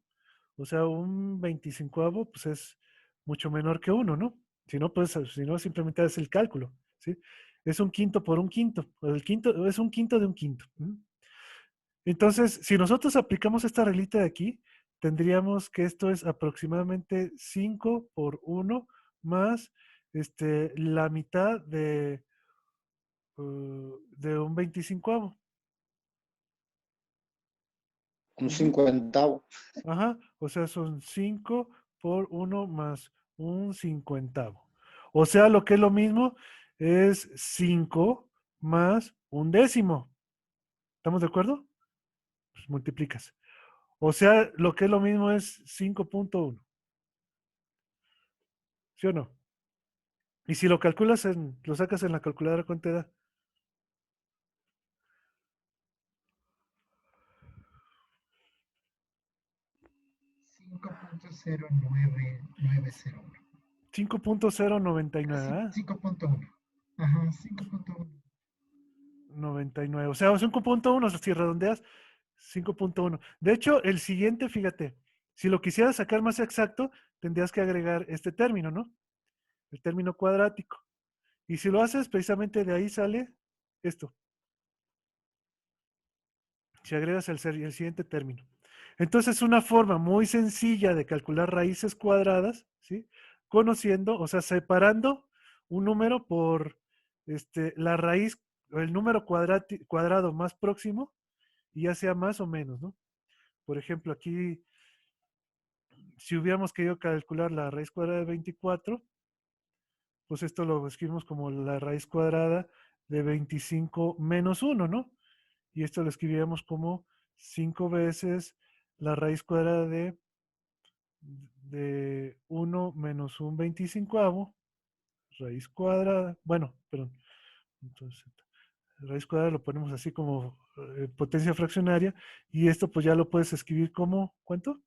o sea, un 25avo pues es mucho menor que 1, ¿no? Si no, pues, si no, simplemente haces el cálculo, ¿sí? Es un quinto por un quinto, el quinto es un quinto de un quinto. Entonces, si nosotros aplicamos esta reglita de aquí, tendríamos que esto es aproximadamente 5 por 1 más la mitad de un 25avo. Un cincuentavo. Ajá, o sea, son 5 por 1 más un 50avo. O sea, lo que es lo mismo es 5 más un décimo. ¿Estamos de acuerdo? Pues multiplicas. O sea, lo que es lo mismo es 5.1. ¿Sí o no? Y si lo calculas, lo sacas en la calculadora, ¿cuánto te da? 5.09901. 5.099, ¿ah? 5.1. Ajá, 5.1. 99. O sea, 5.1, si redondeas, 5.1. De hecho, el siguiente, fíjate, si lo quisieras sacar más exacto, tendrías que agregar este término, ¿no? El término cuadrático. Y si lo haces, precisamente de ahí sale esto. Si agregas el siguiente término. Entonces, es una forma muy sencilla de calcular raíces cuadradas, ¿sí? Conociendo, o sea, separando un número por la raíz, el número cuadrado más próximo, y ya sea más o menos, ¿no? Por ejemplo, aquí, si hubiéramos querido calcular la raíz cuadrada de 24, pues esto lo escribimos como la raíz cuadrada de 25 menos 1, ¿no? Y esto lo escribiríamos como 5 veces la raíz cuadrada de 1 menos un 25avo, raíz cuadrada, bueno, perdón, entonces raíz cuadrada lo ponemos así como potencia fraccionaria, y esto pues ya lo puedes escribir como, ¿cuánto?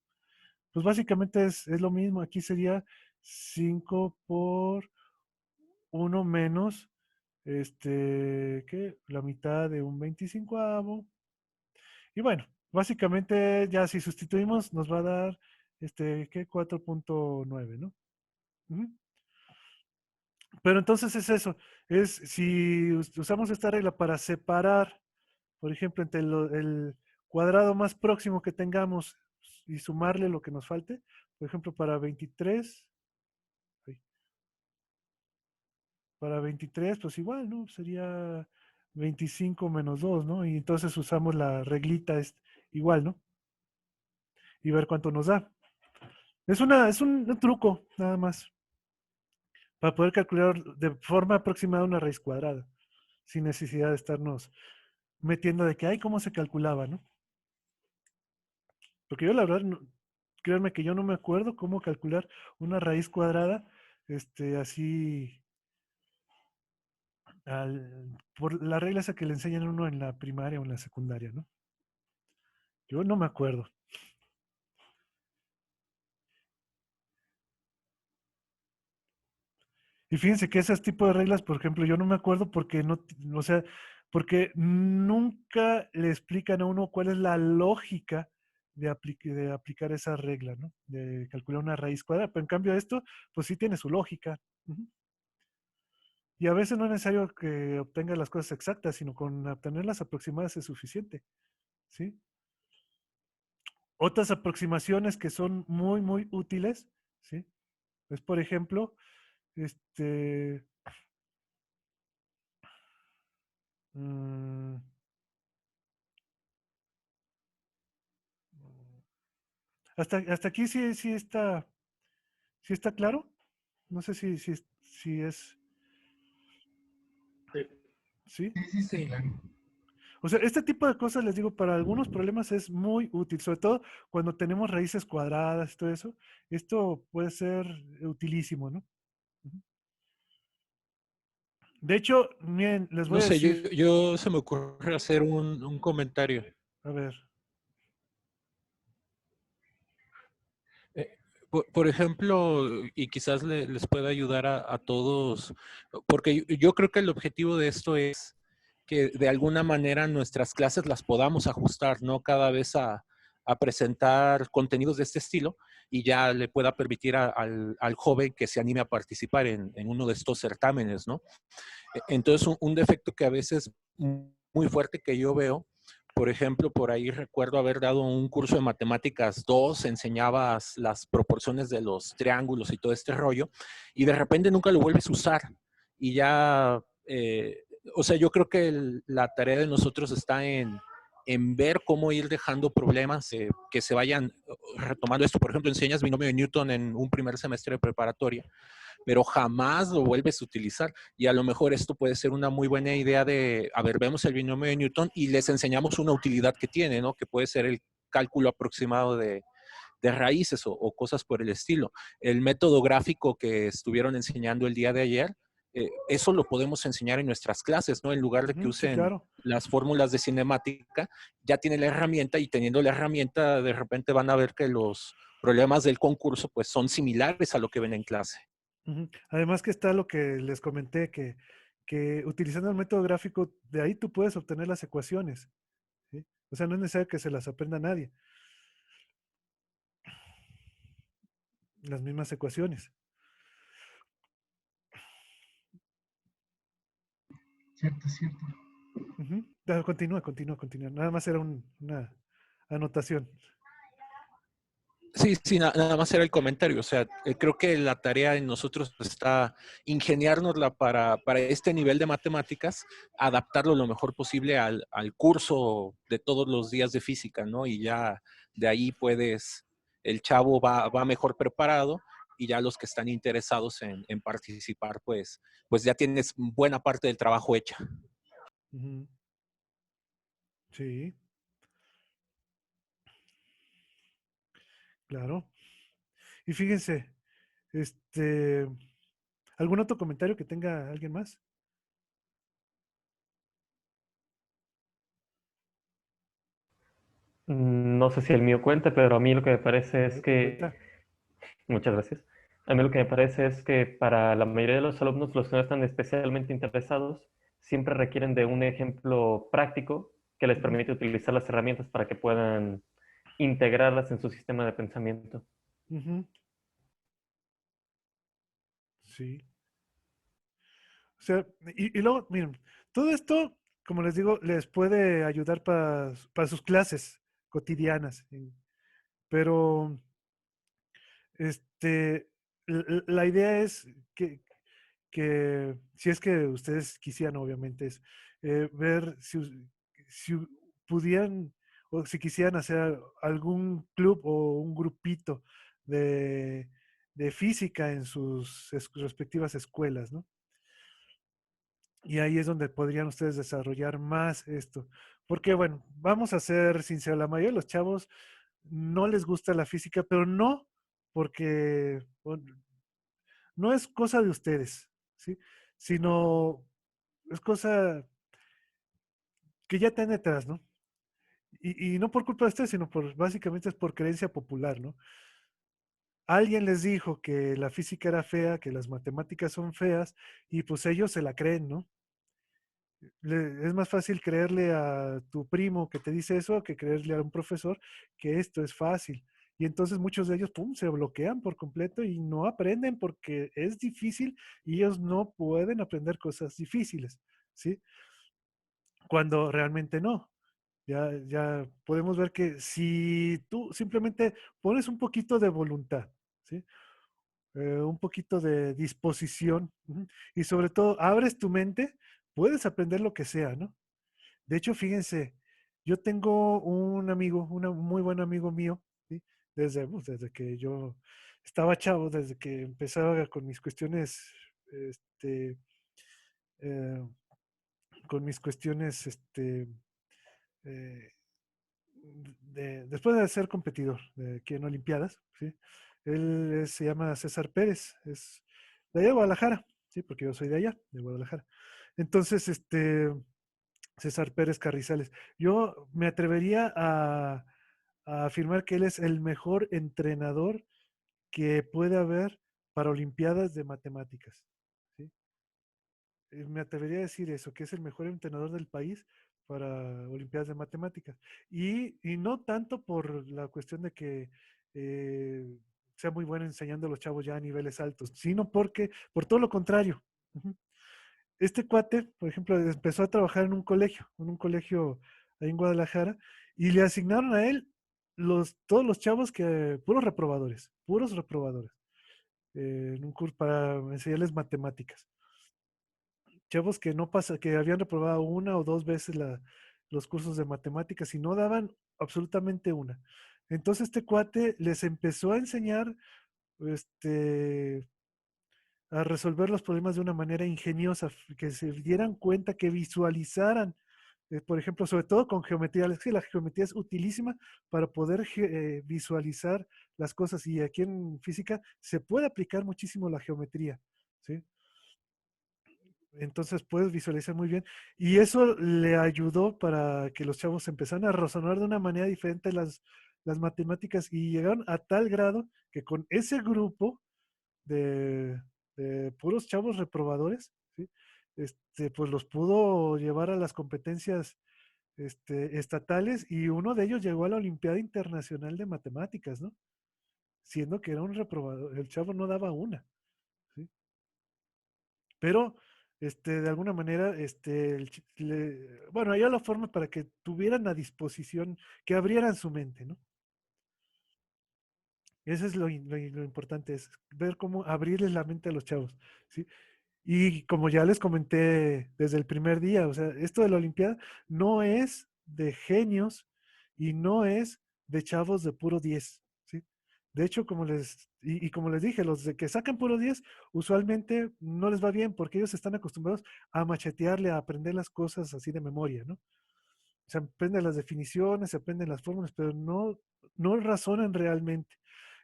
Pues básicamente es lo mismo, aquí sería 5 por 1 menos, ¿qué? La mitad de un 25avo. Y bueno, básicamente ya si sustituimos nos va a dar, ¿qué? 4.9, ¿no? Ujú. Pero entonces es eso, es si usamos esta regla para separar, por ejemplo, entre el cuadrado más próximo que tengamos y sumarle lo que nos falte, por ejemplo, para 23, pues igual, ¿no? Sería 25 menos 2, ¿no? Y entonces usamos la reglita igual, ¿no? Y ver cuánto nos da. Es un truco, nada más, para poder calcular de forma aproximada una raíz cuadrada, sin necesidad de estarnos metiendo de que, ay, ¿cómo se calculaba, no? Porque yo la verdad, créanme que yo no me acuerdo cómo calcular una raíz cuadrada, así, por la regla esa que le enseñan a uno en la primaria o en la secundaria, ¿no? Yo no me acuerdo. Y fíjense que ese tipo de reglas, por ejemplo, yo no me acuerdo porque no, o sea, porque nunca le explican a uno cuál es la lógica de aplicar esa regla, ¿no? De calcular una raíz cuadrada. Pero en cambio esto, pues sí tiene su lógica. Ujú. Y a veces no es necesario que obtenga las cosas exactas, sino con obtenerlas aproximadas es suficiente, ¿sí? Otras aproximaciones que son muy, muy útiles, ¿sí? Es, por ejemplo, Este, mm, hasta aquí sí está claro. No sé si es, Sí. ¿sí? Sí, sí, está Sí. claro. O sea, este tipo de cosas, les digo, para algunos problemas es muy útil, sobre todo cuando tenemos raíces cuadradas y todo eso. Esto puede ser utilísimo, ¿no? Ujú. De hecho, miren, les voy No a sé, decir, yo se me ocurre hacer un comentario. a ver, Eh, por ejemplo, y quizás les pueda ayudar a todos, porque yo creo que el objetivo de esto es que de alguna manera nuestras clases las podamos ajustar, ¿no? Cada vez a presentar contenidos de este estilo y ya le pueda permitir al joven que se anime a participar en uno de estos certámenes, ¿no? Entonces, un defecto que a veces muy fuerte que yo veo, por ejemplo, por ahí recuerdo haber dado un curso de matemáticas 2, enseñabas las proporciones de los triángulos y todo este rollo, y de repente nunca lo vuelves a usar. Y ya, o sea, yo creo que la tarea de nosotros está en ver cómo ir dejando problemas que se vayan retomando esto. Por ejemplo, enseñas binomio de Newton en un primer semestre de preparatoria, pero jamás lo vuelves a utilizar. Y a lo mejor esto puede ser una muy buena idea de, a ver, vemos el binomio de Newton y les enseñamos una utilidad que tiene, ¿no? Que puede ser el cálculo aproximado de raíces o cosas por el estilo. El método gráfico que estuvieron enseñando el día de ayer, eso lo podemos enseñar en nuestras clases, ¿no? En lugar de que ujú, sí, usen claro. las fórmulas de cinemática, ya tienen la herramienta y teniendo la herramienta, de repente van a ver que los problemas del concurso pues son similares a lo que ven en clase. Ujú. Además que está lo que les comenté, que utilizando el método gráfico, de ahí tú puedes obtener las ecuaciones, ¿sí? O sea, no es necesario que se las aprenda nadie, las mismas ecuaciones. Cierto, cierto. Ujú. Continúa. Nada más era una anotación. Sí, sí, nada más era el comentario. O sea, creo que la tarea de nosotros está ingeniárnosla para este nivel de matemáticas, adaptarlo lo mejor posible al curso de todos los días de física, ¿no? Y ya de ahí puedes, el chavo va mejor preparado y ya los que están interesados en participar, pues ya tienes buena parte del trabajo hecha. Ujú. Sí, claro. Y fíjense, este, ¿algún otro comentario que tenga alguien más? No sé si el mío cuenta, pero a mí lo que me parece es que, Cuenta. muchas gracias, a mí lo que me parece es que para la mayoría de los alumnos, los que no están especialmente interesados, siempre requieren de un ejemplo práctico que les Ujú, permite utilizar las herramientas para que puedan integrarlas en su sistema de pensamiento. ujú, sí. O sea, y luego, miren, todo esto, como les digo, les puede ayudar para sus clases cotidianas, ¿sí? Pero la idea es que si es que ustedes quisieran, obviamente, es ver si pudieran o si quisieran hacer algún club o un grupito de, de física en sus respectivas escuelas, ¿no? Y ahí es donde podrían ustedes desarrollar más esto. Porque, bueno, vamos a ser sinceros, la mayoría de los chavos no les gusta la física, pero no porque no es cosa de ustedes, ¿sí? Sino es cosa que ya están detrás, ¿no? Y no por culpa de ustedes, sino básicamente es por creencia popular, ¿no? Alguien les dijo que la física era fea, que las matemáticas son feas, y pues ellos se la creen, ¿no? Es más fácil creerle a tu primo que te dice eso que creerle a un profesor que esto es fácil. Y entonces muchos de ellos, pum, se bloquean por completo y no aprenden porque es difícil y ellos no pueden aprender cosas difíciles, ¿sí? Cuando realmente no. Ya podemos ver que si tú simplemente pones un poquito de voluntad, ¿sí? un poquito de disposición, y sobre todo abres tu mente, puedes aprender lo que sea, ¿no? De hecho, fíjense, yo tengo un amigo, un muy buen amigo mío, ¿sí? Desde que yo estaba chavo, desde que empezaba con mis cuestiones, este, eh, eh, después de ser competidor aquí en Olimpiadas, ¿sí? Se llama César Pérez, es de allá de Guadalajara, ¿sí? Porque yo soy de allá, de Guadalajara. Entonces, César Pérez Carrizales. Yo me atrevería a afirmar que él es el mejor entrenador que puede haber para Olimpiadas de matemáticas, ¿sí? Me atrevería a decir eso, que es el mejor entrenador del país para Olimpiadas de Matemáticas. Y no tanto por la cuestión de que sea muy bueno enseñando a los chavos ya a niveles altos, sino porque, por todo lo contrario. Ujú. Este cuate, por ejemplo, empezó a trabajar en un colegio ahí en Guadalajara, y le asignaron a él todos los chavos puros reprobadores, en un curso para enseñarles matemáticas. Chavos que no pasa, que habían reprobado una o dos veces los cursos de matemáticas y no daban absolutamente una. Entonces este cuate les empezó a enseñar este, a resolver los problemas de una manera ingeniosa, que se dieran cuenta, que visualizaran, por ejemplo, sobre todo con geometría. Es que la geometría es utilísima para poder visualizar las cosas, y aquí en física se puede aplicar muchísimo la geometría, ¿sí? Entonces puedes visualizar muy bien. Y eso le ayudó para que los chavos empezaran a razonar de una manera diferente las matemáticas, y llegaron a tal grado que con ese grupo de, de puros chavos reprobadores, ¿sí? Pues los pudo llevar a las competencias estatales, y uno de ellos llegó a la Olimpiada Internacional de Matemáticas, ¿no? Siendo que era un reprobador, el chavo no daba una, ¿sí? Pero de alguna manera, bueno, había la forma para que tuvieran a disposición, que abrieran su mente, ¿no? Eso es lo importante, es ver cómo abrirles la mente a los chavos, ¿sí? Y como ya les comenté desde el primer día, o sea, esto de la Olimpiada no es de genios y no es de chavos de puro 10, ¿sí? De hecho, como les dije, los de que sacan puro 10 usualmente no les va bien, porque ellos están acostumbrados a machetearle, a aprender las cosas así de memoria, ¿no? Se aprenden las definiciones, se aprenden las fórmulas, pero no razonan realmente.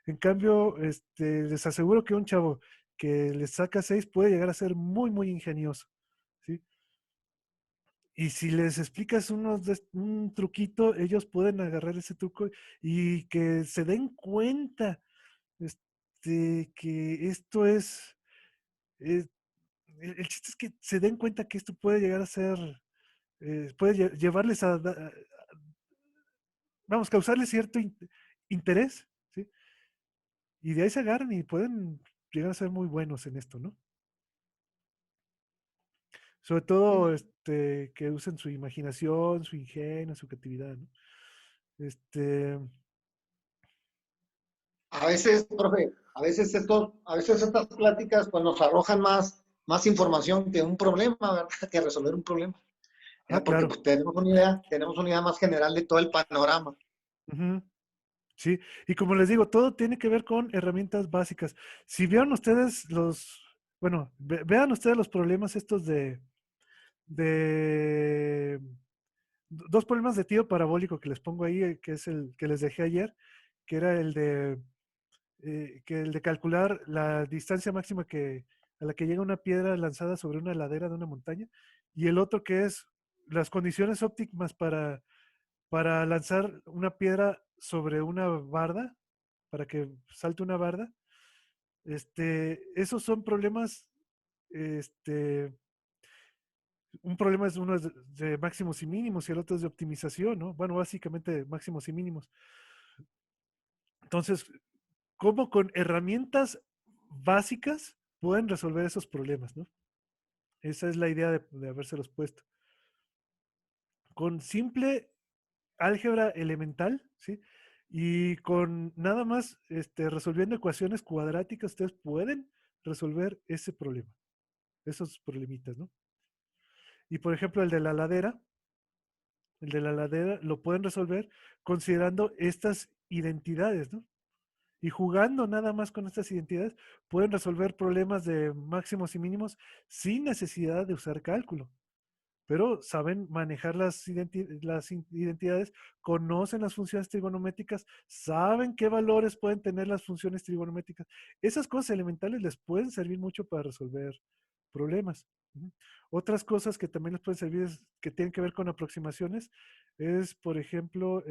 En cambio, les aseguro que un chavo que les saca 6 puede llegar a ser muy, muy ingenioso, ¿sí? Y si les explicas un truquito, ellos pueden agarrar ese truco y que se den cuenta, que esto eh, el chiste es que se den cuenta que esto puede llegar a ser, puede llevarles vamos, causarles cierto interés, ¿sí? Y de ahí se agarran y pueden llegar a ser muy buenos en esto, ¿no? Sobre todo, que usen su imaginación, su ingenio, su creatividad, ¿no? A veces, profe, a veces estas pláticas pues nos arrojan más información que un problema, ¿verdad? Que resolver un problema. Porque Claro. pues, tenemos una idea más general de todo el panorama. Ujú. Sí, y como les digo, todo tiene que ver con herramientas básicas. Si vieron ustedes bueno, vean ustedes los problemas estos de dos problemas de tiro parabólico que les pongo ahí, que es el que les dejé ayer, que era el de calcular la distancia máxima a la que llega una piedra lanzada sobre una ladera de una montaña, y el otro que es las condiciones óptimas para lanzar una piedra sobre una barda, para que salte una barda. Esos son problemas, un problema es uno de máximos y mínimos y el otro es de optimización, ¿no? Bueno, básicamente máximos y mínimos. Entonces, ¿cómo con herramientas básicas pueden resolver esos problemas, ¿no? Esa es la idea de habérselos puesto. Con simple álgebra elemental, ¿sí? Y con nada más resolviendo ecuaciones cuadráticas, ustedes pueden resolver ese problema, esos problemitas, ¿no? Y por ejemplo, el de la ladera lo pueden resolver considerando estas identidades, ¿no? Y jugando nada más con estas identidades, pueden resolver problemas de máximos y mínimos sin necesidad de usar cálculo. Pero saben manejar las identidades, conocen las funciones trigonométricas, saben qué valores pueden tener las funciones trigonométricas. Esas cosas elementales les pueden servir mucho para resolver problemas. Otras cosas que también les pueden servir que tienen que ver con aproximaciones es, por ejemplo,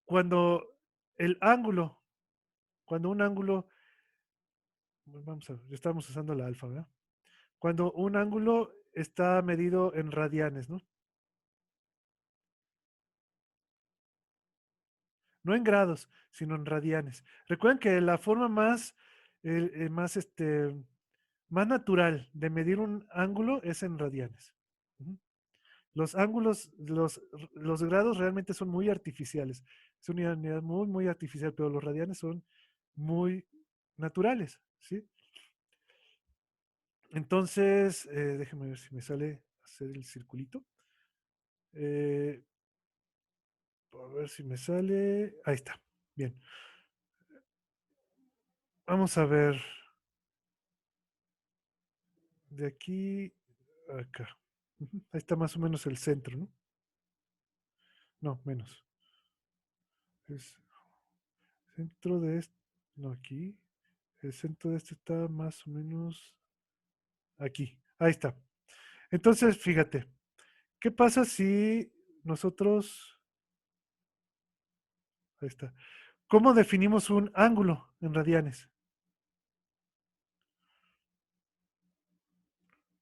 cuando el ángulo, cuando un ángulo, vamos a ver, estamos usando la alfa, ¿verdad? Cuando un ángulo está medido en radianes, ¿no? No en grados, sino en radianes. Recuerden que la forma más natural de medir un ángulo es en radianes. Los ángulos, los grados realmente son muy artificiales. Es una unidad muy, muy artificial, pero los radianes son muy naturales, ¿sí? Entonces, déjenme ver si me sale hacer el circulito. A ver si me sale. Ahí está. Bien. Vamos a ver. De aquí a acá. Ahí está más o menos el centro, ¿no? No, menos. Es centro de este. No, aquí. El centro de este está más o menos aquí. Ahí está. Entonces, fíjate. ¿Qué pasa si nosotros... Ahí está. ¿Cómo definimos un ángulo en radianes?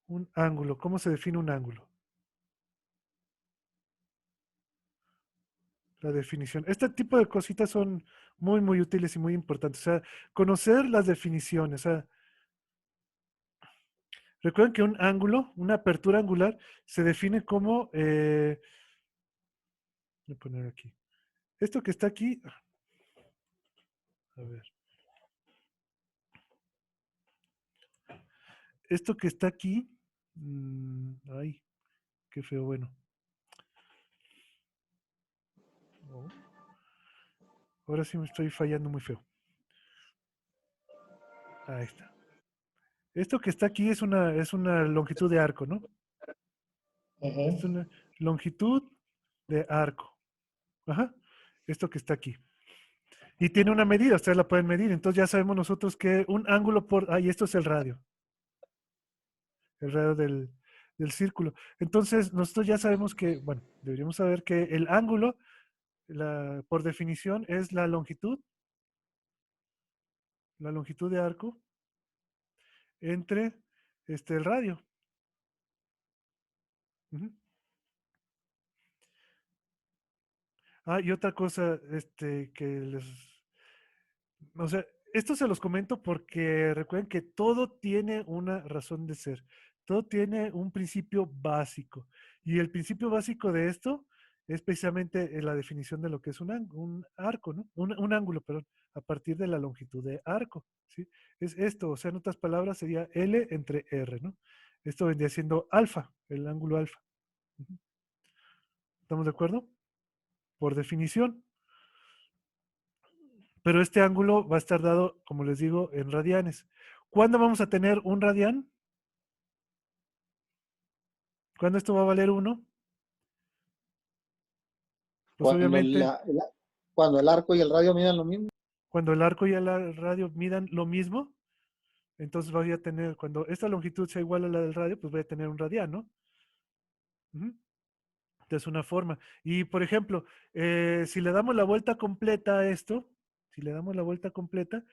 Un ángulo. ¿Cómo se define un ángulo? La definición. Este tipo de cositas son muy, muy útiles y muy importantes. O sea, conocer las definiciones. O sea, recuerden que un ángulo, una apertura angular, se define como... voy a poner aquí. Esto que está aquí... A ver. Esto que está aquí... ay, qué feo, bueno. Oh, ahora sí me estoy fallando muy feo. Ahí está. Esto que está aquí es una longitud de arco, ¿no? Es una longitud de arco. Ajá. Esto que está aquí. Y tiene una medida, ustedes la pueden medir. Entonces ya sabemos nosotros que un ángulo por... y esto es el radio. El radio del círculo. Entonces nosotros ya sabemos que, bueno, deberíamos saber que el ángulo, por definición, es la longitud de arco entre el radio. Y otra cosa, que les... O sea, esto se los comento porque recuerden que todo tiene una razón de ser. Todo tiene un principio básico. Y el principio básico de esto es precisamente la definición de lo que es un arco, ¿no? Un ángulo, perdón, a partir de la longitud de arco, ¿sí? Es esto, o sea, en otras palabras sería L entre R, ¿no? Esto vendría siendo alfa, el ángulo alfa. ¿Estamos de acuerdo? Por definición. Pero este ángulo va a estar dado, como les digo, en radianes. ¿Cuándo vamos a tener un radián? ¿Cuándo esto va a valer 1? Pues obviamente, Cuando el arco y el radio miden lo mismo. cuando el arco y el radio midan lo mismo, entonces voy a tener, cuando esta longitud sea igual a la del radio, pues voy a tener un radián, ¿no? Entonces, una forma. Y, por ejemplo, si le damos la vuelta completa a esto, si le damos la vuelta completa,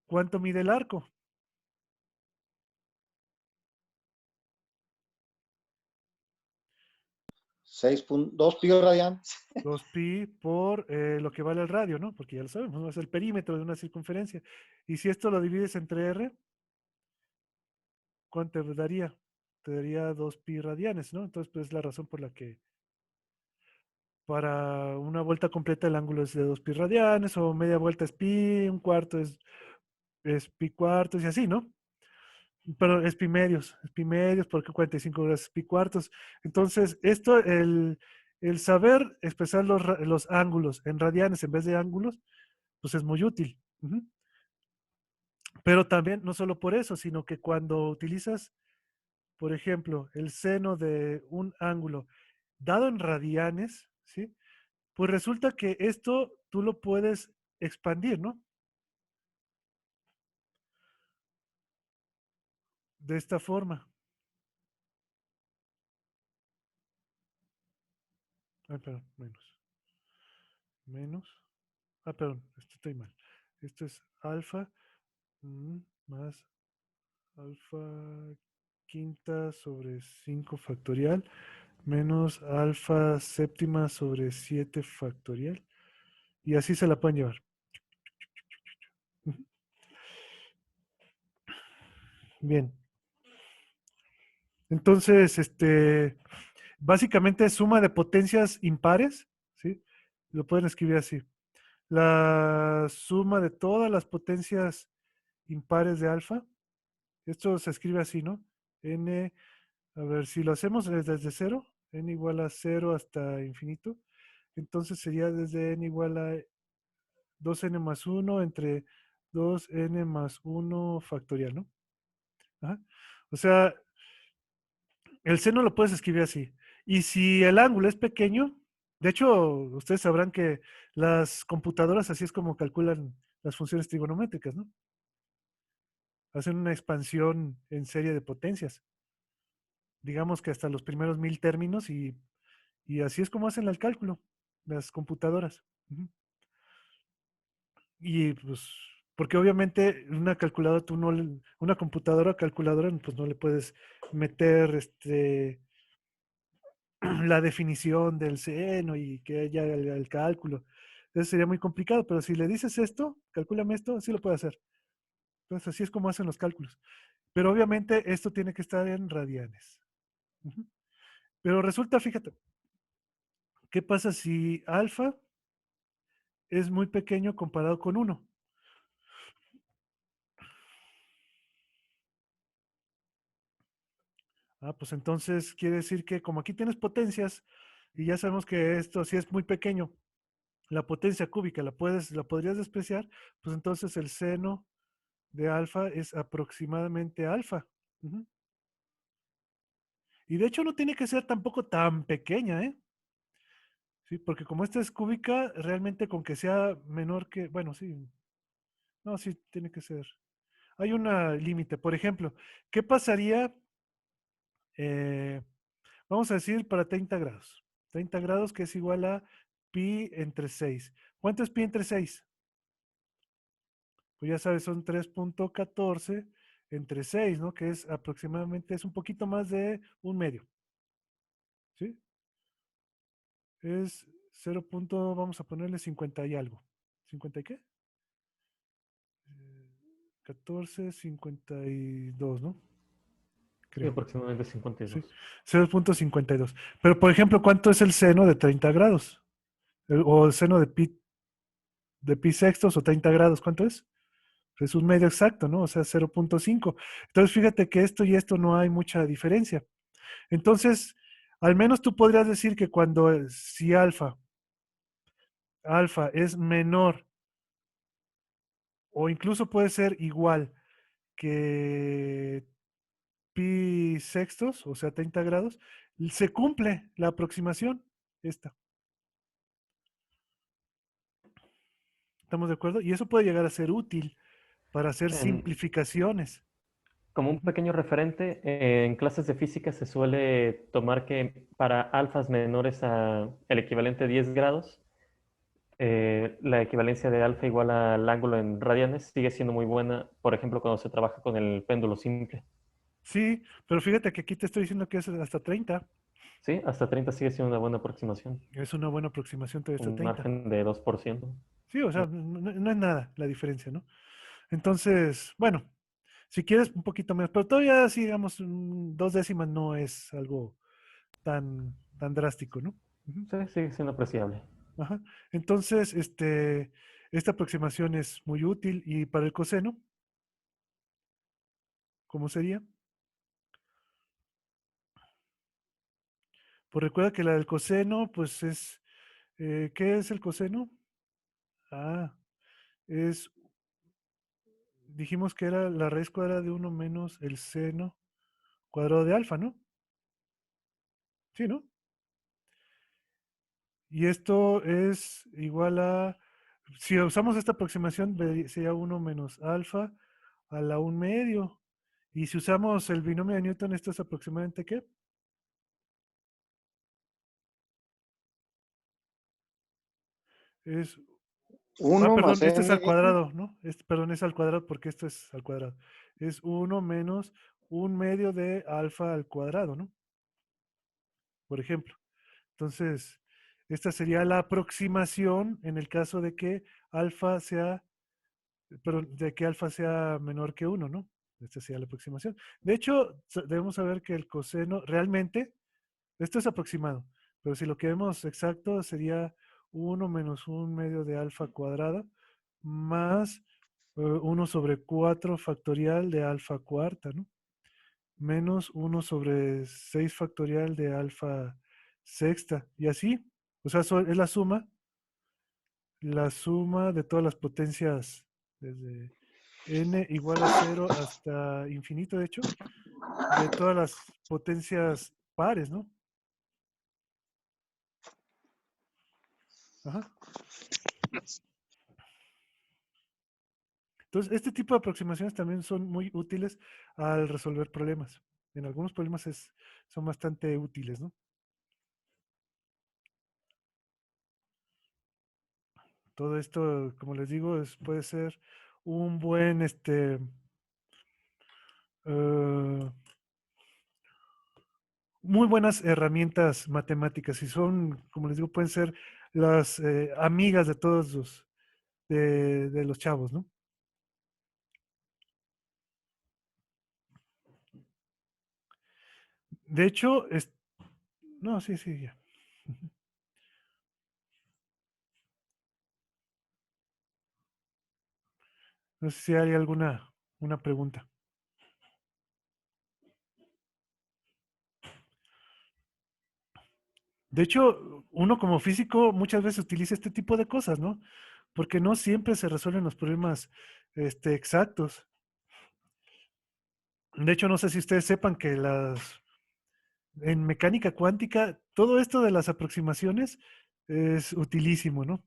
¿cuánto mide el arco? 6.2 pi radian. 2pi por lo que vale el radio, ¿no? Porque ya lo sabemos, ¿no? Es el perímetro de una circunferencia. Y si esto lo divides entre r, ¿cuánto te daría? Te daría 2pi radianes, ¿no? Entonces, pues es la razón por la para una vuelta completa el ángulo es de 2 pi radianes, o media vuelta es pi, un cuarto es pi cuartos y así, ¿no? Pero es pi medios, porque 45 grados es pi cuartos. Entonces, el saber expresar los ángulos en radianes en vez de ángulos, pues es muy útil. Ujú. Pero también, no solo por eso, sino que cuando utilizas, por ejemplo, el seno de un ángulo dado en radianes, ¿sí? Pues resulta que esto tú lo puedes expandir, ¿no? De esta forma. Ah, perdón, menos. Menos. Ah, perdón, esto estoy mal. Esto es alfa más alfa quinta sobre 5 factorial menos alfa séptima sobre 7 factorial. Y así se la pueden llevar. Ujú. Bien. Entonces, básicamente es suma de potencias impares, ¿sí? Lo pueden escribir así. La suma de todas las potencias impares de alfa. Esto se escribe así, ¿no? N, a ver, si lo hacemos desde cero, n igual a 0 hasta infinito, entonces sería desde n igual a 2n más 1 entre 2n más 1 factorial, ¿no? Ajá. O sea, el seno lo puedes escribir así. Y si el ángulo es pequeño, de hecho, ustedes sabrán que las computadoras así es como calculan las funciones trigonométricas, ¿no? Hacen una expansión en serie de potencias. Digamos que hasta los primeros 1000 términos y así es como hacen el cálculo las computadoras. Ujú. Y pues, porque obviamente una calculadora, una computadora calculadora, pues no le puedes meter la definición del seno y que haya el cálculo. Eso sería muy complicado, pero si le dices esto, calcúlame esto, así lo puede hacer. Entonces así es como hacen los cálculos. Pero obviamente esto tiene que estar en radianes. Ujú. Pero resulta, fíjate, ¿qué pasa si alfa es muy pequeño comparado con 1? Ah, pues entonces quiere decir que como aquí tienes potencias y ya sabemos que esto sí es muy pequeño, la potencia cúbica la podrías despreciar, pues entonces el seno de alfa es aproximadamente alfa. Ujú. Y de hecho no tiene que ser tampoco tan pequeña, ¿eh? Sí, porque como esta es cúbica, realmente con que sea menor que, bueno, sí, no, sí, tiene que ser. Hay un límite. Por ejemplo, ¿qué pasaría? eh, Vamos a decir para 30 grados. 30 grados que es igual a pi entre 6. ¿Cuánto es pi entre 6? Pues ya sabes, son 3.14 entre 6, ¿no? Que es aproximadamente, es un poquito más de un medio. ¿Sí? Es 0. Vamos a ponerle 50 y algo. ¿50 y qué? 14, 52, ¿no? Sí, Creo. aproximadamente Sí, 52. 0.52. Pero, por ejemplo, ¿cuánto es el seno de 30 grados? O el seno de pi sextos o 30 grados, ¿cuánto es? Es un medio exacto, ¿no? O sea, 0.5. Entonces, fíjate que esto y esto no hay mucha diferencia. Entonces, al menos tú podrías decir que cuando, si alfa es menor o incluso puede ser igual que pi sextos, o sea, 30 grados, se cumple la aproximación esta. ¿Estamos de acuerdo? Y eso puede llegar a ser útil para hacer simplificaciones. Como un pequeño referente, en clases de física se suele tomar que para alfas menores a el equivalente a 10 grados, la equivalencia de alfa igual al ángulo en radianes sigue siendo muy buena, por ejemplo, cuando se trabaja con el péndulo simple. Sí, pero fíjate que aquí te estoy diciendo que es hasta 30. Sí, hasta 30 sigue siendo una buena aproximación. Es una buena aproximación todavía hasta Un 30. margen de 2%. Sí, o sea, no es nada la diferencia, ¿no? Entonces, bueno, si quieres un poquito menos, pero todavía, sí, digamos, 2 décimas no es algo tan tan drástico, ¿no? Ujú. Sí, sigue siendo apreciable. Ajá. Entonces, esta aproximación es muy útil. Y para el coseno, ¿cómo sería? Pues recuerda que la del coseno, pues es, ¿qué es el coseno? Ah, es, dijimos que era la raíz cuadrada de 1 menos el seno cuadrado de alfa, ¿no? Sí, ¿no? Y esto es igual a, si usamos esta aproximación, sería 1 menos alfa a la 1 medio. Y si usamos el binomio de Newton, ¿esto es aproximadamente qué? Es, 1 perdón, más este es n, al dice. cuadrado, ¿no? Perdón, es al cuadrado porque esto es al cuadrado. Es 1 menos 1 medio de alfa al cuadrado, ¿no? Por ejemplo. Entonces, esta sería la aproximación en el caso de que alfa sea, perdón, de que alfa sea menor que 1, ¿no? Esta sería la aproximación. De hecho, debemos saber que el coseno realmente, esto es aproximado, pero si lo queremos exacto sería 1 menos 1 medio de alfa cuadrada más 1 sobre 4 factorial de alfa cuarta, ¿no? Menos 1 sobre 6 factorial de alfa sexta. Y así, o sea, es la suma de todas las potencias desde n igual a 0 hasta infinito, de hecho, de todas las potencias pares, ¿no? Ajá. Entonces, este tipo de aproximaciones también son muy útiles al resolver problemas. En algunos problemas son bastante útiles, ¿no? Todo esto, como les digo, puede ser un buen, eh, muy buenas herramientas matemáticas y son, como les digo, pueden ser las amigas de todos de los chavos, ¿no? De hecho, no, sí, sí, ya. No sé si hay una pregunta. De hecho, uno como físico muchas veces utiliza este tipo de cosas, ¿no? Porque no siempre se resuelven los problemas exactos. De hecho, no sé si ustedes sepan que en mecánica cuántica, todo esto de las aproximaciones es utilísimo, ¿no?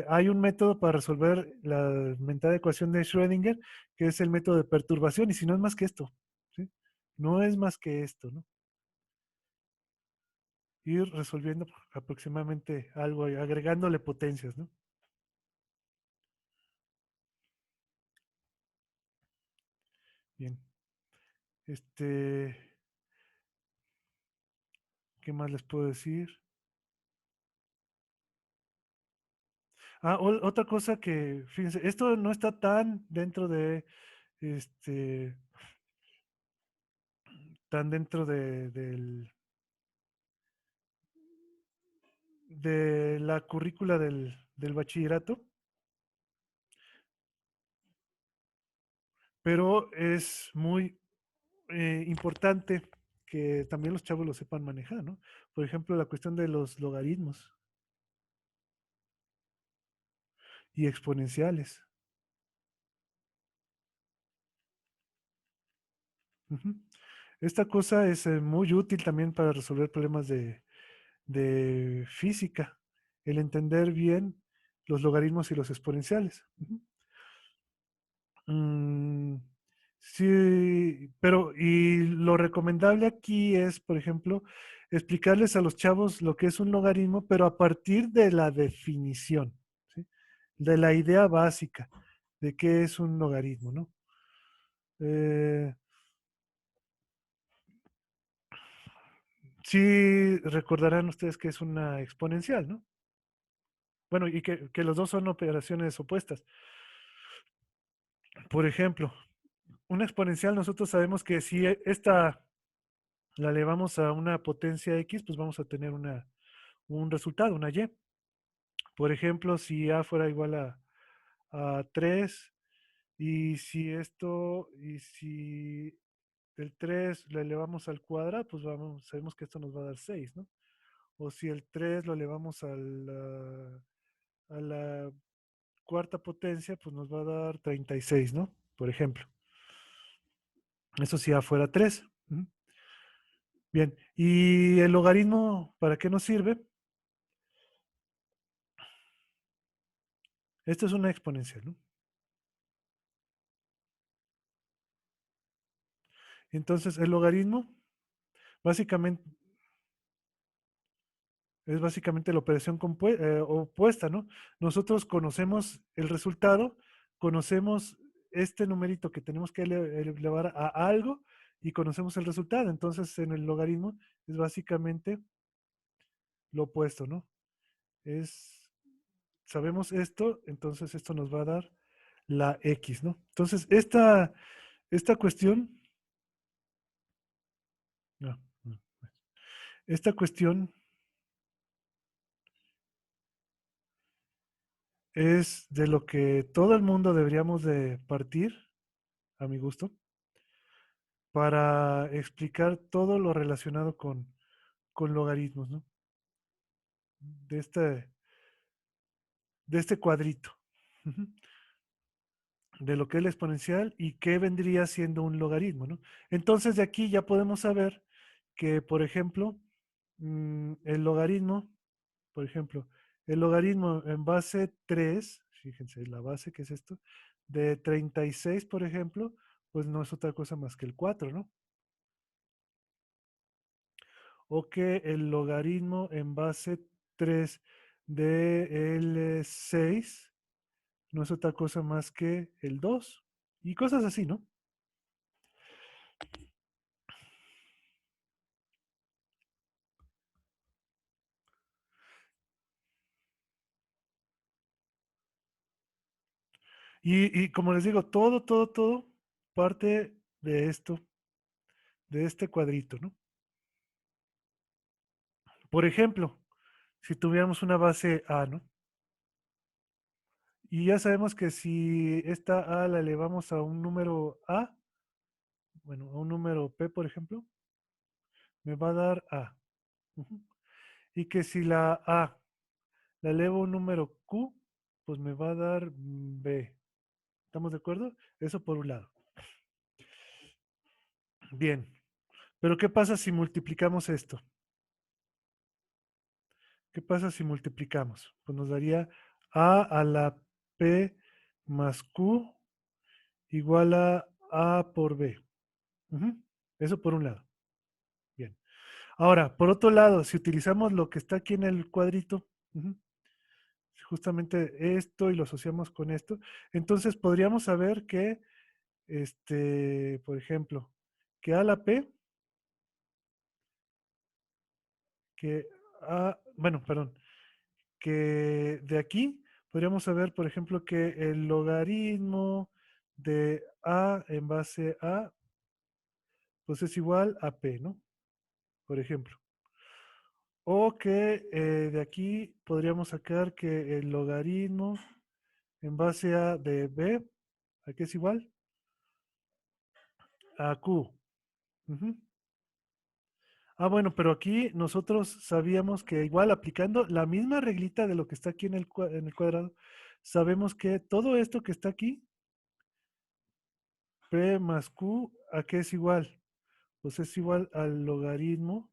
Hay un método para resolver la mentada ecuación de Schrödinger, que es el método de perturbación, y si no es más que esto, ¿sí? No es más que esto, ¿no? Ir resolviendo aproximadamente algo, agregándole potencias, ¿no? Bien. ¿Qué más les puedo decir? Ah, otra cosa que, fíjense, esto no está tan dentro este, tan dentro de la currícula del bachillerato, pero es muy importante que también los chavos lo sepan manejar, ¿no? Por ejemplo, la cuestión de los logaritmos y exponenciales. Ujú. Esta cosa es muy útil también para resolver problemas de física, el entender bien los logaritmos y los exponenciales. Ujú. Mm, sí, pero y lo recomendable aquí es, por ejemplo, explicarles a los chavos lo que es un logaritmo, pero a partir de la definición, ¿sí? De la idea básica de qué es un logaritmo, ¿no? Eh, sí recordarán ustedes que es una exponencial, ¿no? Bueno, y que los dos son operaciones opuestas. Por ejemplo, una exponencial, nosotros sabemos que si esta la elevamos a una potencia X, pues vamos a tener un resultado, una Y. Por ejemplo, si A fuera igual a 3, y si el 3 lo elevamos al cuadrado, pues sabemos que esto nos va a dar 6, ¿no? O si el 3 lo elevamos a la cuarta potencia, pues nos va a dar 36, ¿no? Por ejemplo. Eso si A fuera 3. Bien, ¿y el logaritmo para qué nos sirve? Esto es una exponencial, ¿no? Entonces, el logaritmo básicamente es básicamente la operación opuesta, ¿no? Nosotros conocemos el resultado, conocemos este numerito que tenemos que elevar a algo y conocemos el resultado. Entonces, en el logaritmo es básicamente lo opuesto, ¿no? Sabemos esto, entonces esto nos va a dar la X, ¿no? Entonces, esta cuestión, no, no, esta cuestión es de lo que todo el mundo deberíamos de partir, a mi gusto, para explicar todo lo relacionado con logaritmos, ¿no? De este cuadrito. Ujú. De lo que es la exponencial y qué vendría siendo un logaritmo, ¿no? Entonces, de aquí ya podemos saber que, por ejemplo, el logaritmo, por ejemplo, el logaritmo en base 3, fíjense, la base que es esto, de 36, por ejemplo, pues no es otra cosa más que el 4, ¿no? O que el logaritmo en base 3 de el 6 no es otra cosa más que el 2. Y cosas así, ¿no? Y como les digo, todo parte de esto, de este cuadrito, ¿no? Por ejemplo, si tuviéramos una base A, ¿no? Y ya sabemos que si esta A la elevamos a un número A, bueno, a un número P, por ejemplo, me va a dar A. Ujú. Y que si la A la elevo a un número Q, pues me va a dar B. ¿Estamos de acuerdo? Eso por un lado. Bien. Pero ¿qué pasa si multiplicamos esto? ¿Qué pasa si multiplicamos? Pues nos daría A la P más Q igual a por B. Ujú. Eso por un lado. Bien. Ahora, por otro lado, si utilizamos lo que está aquí en el cuadrito, justamente esto y lo asociamos con esto, entonces podríamos saber que, por ejemplo, que A la P, bueno, perdón, que de aquí podríamos saber, por ejemplo, que el logaritmo de A en base a, pues es igual a P, ¿no? Por ejemplo. O que de aquí podríamos sacar que el logaritmo en base a de B, ¿a qué es igual? A Q. Ujú. Bueno, pero aquí nosotros sabíamos que igual aplicando la misma reglita de lo que está aquí en el cuadrado, sabemos que todo esto que está aquí, P más Q, ¿a qué es igual? Pues es igual al logaritmo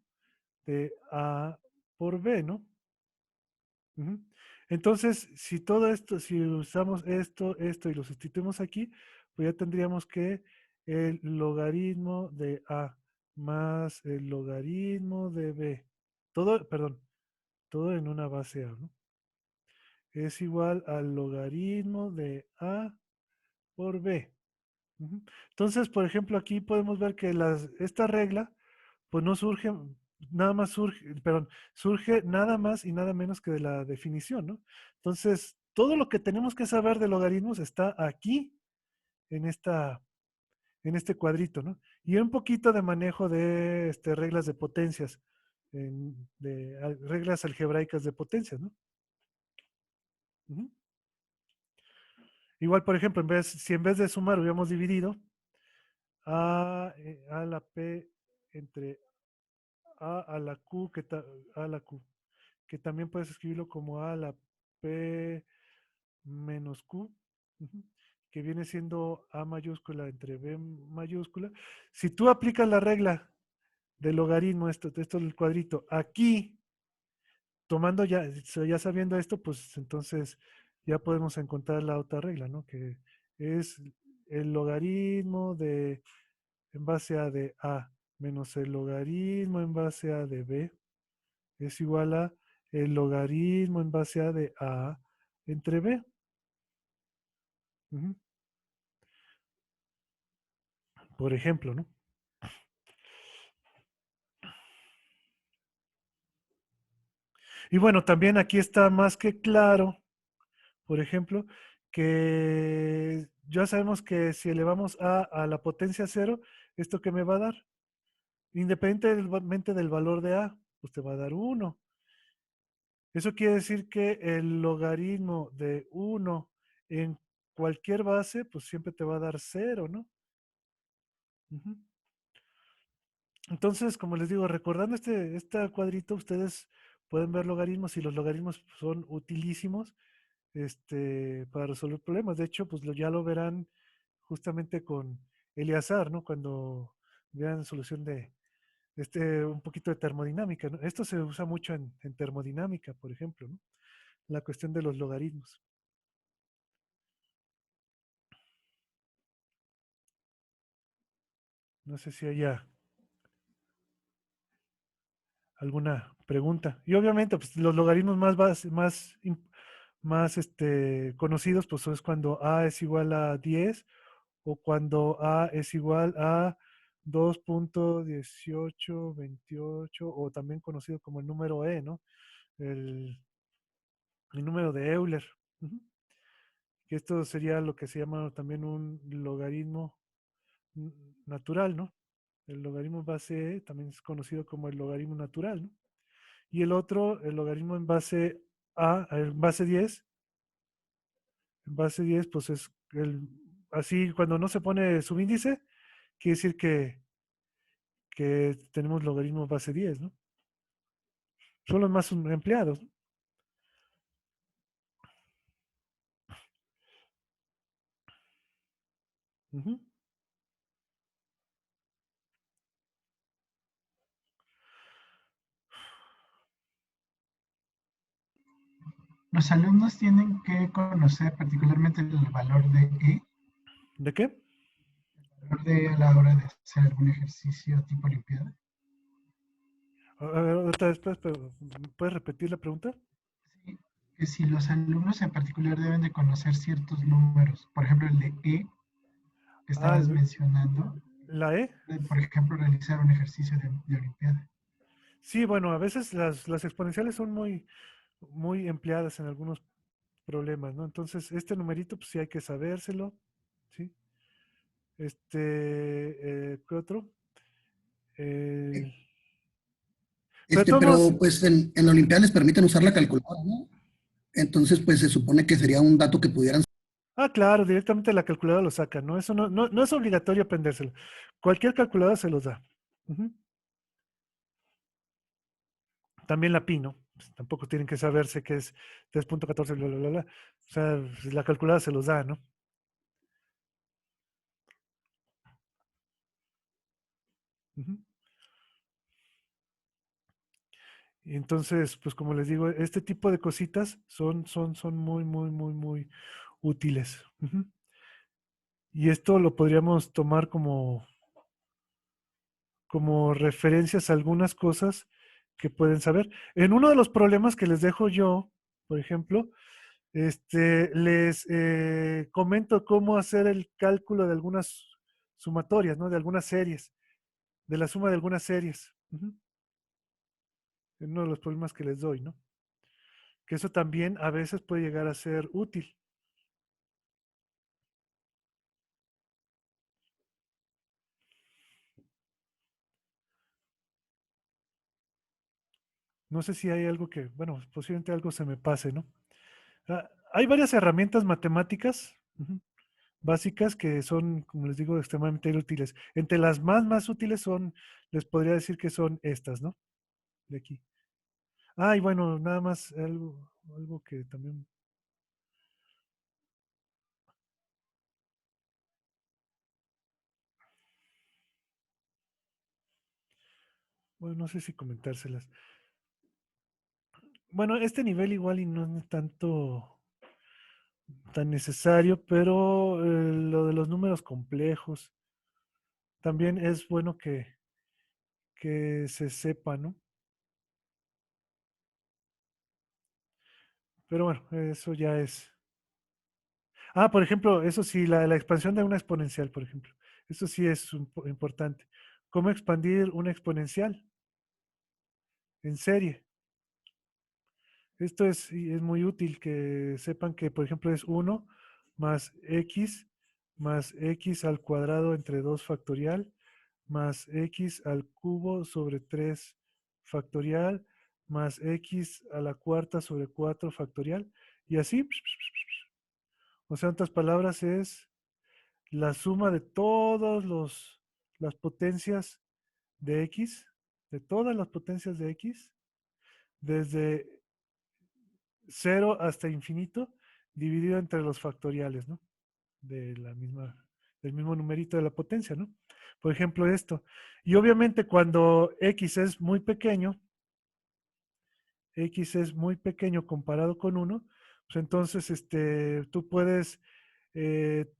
de A por B, ¿no? Ujú. Entonces, si todo esto, si usamos esto y lo sustituimos aquí, pues ya tendríamos que el logaritmo de A más el logaritmo de B, perdón, todo en una base A, ¿no? Es igual al logaritmo de A por B. Ujú. Entonces, por ejemplo, aquí podemos ver que esta regla, pues no surge, surge nada más y nada menos que de la definición, ¿no? Entonces, todo lo que tenemos que saber de logaritmos está aquí en este cuadrito, ¿no? y un poquito de manejo de reglas de potencias, reglas algebraicas de potencias, ¿no? Ujú. Igual, por ejemplo, si en vez de sumar hubiéramos dividido a la P entre a la Q, a la Q, que también puedes escribirlo como a la P menos Q, ujú, que viene siendo A mayúscula entre B mayúscula. Si tú aplicas la regla del logaritmo, esto del cuadrito, aquí, tomando ya sabiendo esto, pues entonces ya podemos encontrar la otra regla, ¿no? Que es el logaritmo en base a de A menos el logaritmo en base a de B es igual a el logaritmo en base a de A entre B. Ujú. Por ejemplo, ¿no? Y bueno, también aquí está más que claro, por ejemplo, que ya sabemos que si elevamos a la potencia cero, ¿esto qué me va a dar? Independientemente del valor de A, pues te va a dar 1. Eso quiere decir que el logaritmo de 1 en cualquier base, pues siempre te va a dar 0, ¿no? Ujú. Entonces, como les digo, recordando este cuadrito, ustedes pueden ver logaritmos y los logaritmos son utilísimos para resolver problemas. De hecho, pues ya lo verán justamente con Eleazar, ¿no? Cuando vean solución de un poquito de termodinámica, ¿no? Esto se usa mucho en termodinámica, por ejemplo, ¿no? La cuestión de los logaritmos. No sé si haya alguna pregunta. Y obviamente, pues los logaritmos más conocidos, pues es cuando A es igual a 10 o cuando A es igual a 2.1828 o también conocido como el número E, ¿no? El, el número de Euler. Ujú. Que esto sería lo que se llama también un logaritmo n- natural, ¿no? El logaritmo base E también es conocido como el logaritmo natural, ¿no? Y el otro, el logaritmo en base en base 10, pues es así cuando no se pone subíndice, quiere decir que tenemos logaritmo base 10, ¿no? Son los más empleados, ¿no? Ujú. Los alumnos tienen que conocer particularmente el valor de E, ¿De qué? el valor de E a la hora de hacer algún ejercicio tipo Olimpiada. A ver, otra vez, pero, ¿puedes repetir la pregunta? Sí, que si los alumnos en particular deben de conocer ciertos números, por ejemplo el de E que Ah, estabas mencionando, la E. por ejemplo realizar un ejercicio de Olimpiada. Sí, bueno, a veces las exponenciales son muy empleadas en algunos problemas, ¿no? Entonces, este numerito, pues sí hay que sabérselo, ¿sí? ¿Qué otro? El- Pero de todos modos, Pero pues en la Olimpiada les permiten usar la calculadora, ¿no? Entonces, pues se supone que sería un dato que pudieran. claro, directamente la calculadora lo saca, ¿no? Eso no es obligatorio aprendérselo. Cualquier calculadora se los da. Ujú. También la pi, ¿no? Pues tampoco tienen que saberse que es 3.14, bla, bla, bla, bla. O sea, pues, la calculadora se los da, ¿no? Ujú. Y entonces, pues como les digo, este tipo de cositas son muy útiles. Ujú. Y esto lo podríamos tomar como referencias a algunas cosas que pueden saber. En uno de los problemas que les dejo yo, por ejemplo, les comento cómo hacer el cálculo de algunas sumatorias, ¿no? De algunas series, de la suma de algunas series. Ujú. En uno de los problemas que les doy, ¿no? Que eso también a veces puede llegar a ser útil. No sé si hay algo que, bueno, posiblemente algo se me pase, ¿no? Hay varias herramientas matemáticas básicas que son, como les digo, extremadamente útiles. Entre las más útiles son, les podría decir que son estas, ¿no? De aquí. Ah, y bueno, nada más algo que también... Bueno, no sé si comentárselas. Bueno, este nivel igual y no es tanto tan necesario, pero lo de los números complejos también es bueno que se sepa, ¿no? Pero bueno, eso ya es. Ah, por ejemplo, eso sí, la expansión de una exponencial, por ejemplo. Eso sí es importante. ¿Cómo expandir una exponencial en serie? Esto es muy útil que sepan que, por ejemplo, es 1 más x al cuadrado entre 2 factorial más x al cubo sobre 3 factorial más x a la cuarta sobre 4 factorial. Y así, o sea, en otras palabras, es la suma de todas las potencias de x, de todas las potencias de x, desde 0 hasta infinito, dividido entre los factoriales, ¿no? De la misma, del mismo numerito de la potencia, ¿no? Por ejemplo, esto. Y obviamente cuando x es muy pequeño comparado con 1, pues entonces tú puedes eh,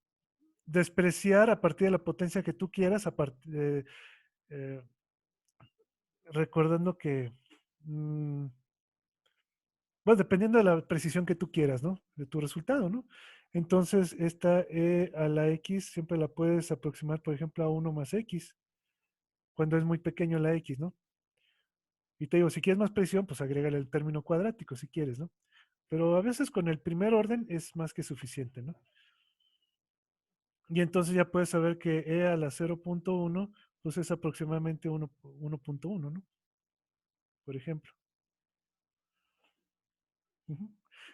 despreciar a partir de la potencia que tú quieras, eh, recordando que, pues dependiendo de la precisión que tú quieras, ¿no? De tu resultado, ¿no? Entonces, esta e a la x siempre la puedes aproximar, por ejemplo, a 1 más x, cuando es muy pequeño la x, ¿no? Y te digo, si quieres más precisión, pues agrégale el término cuadrático, si quieres, ¿no? Pero a veces con el primer orden es más que suficiente, ¿no? Y entonces ya puedes saber que e a la 0.1, pues es aproximadamente 1.1, ¿no? Por ejemplo.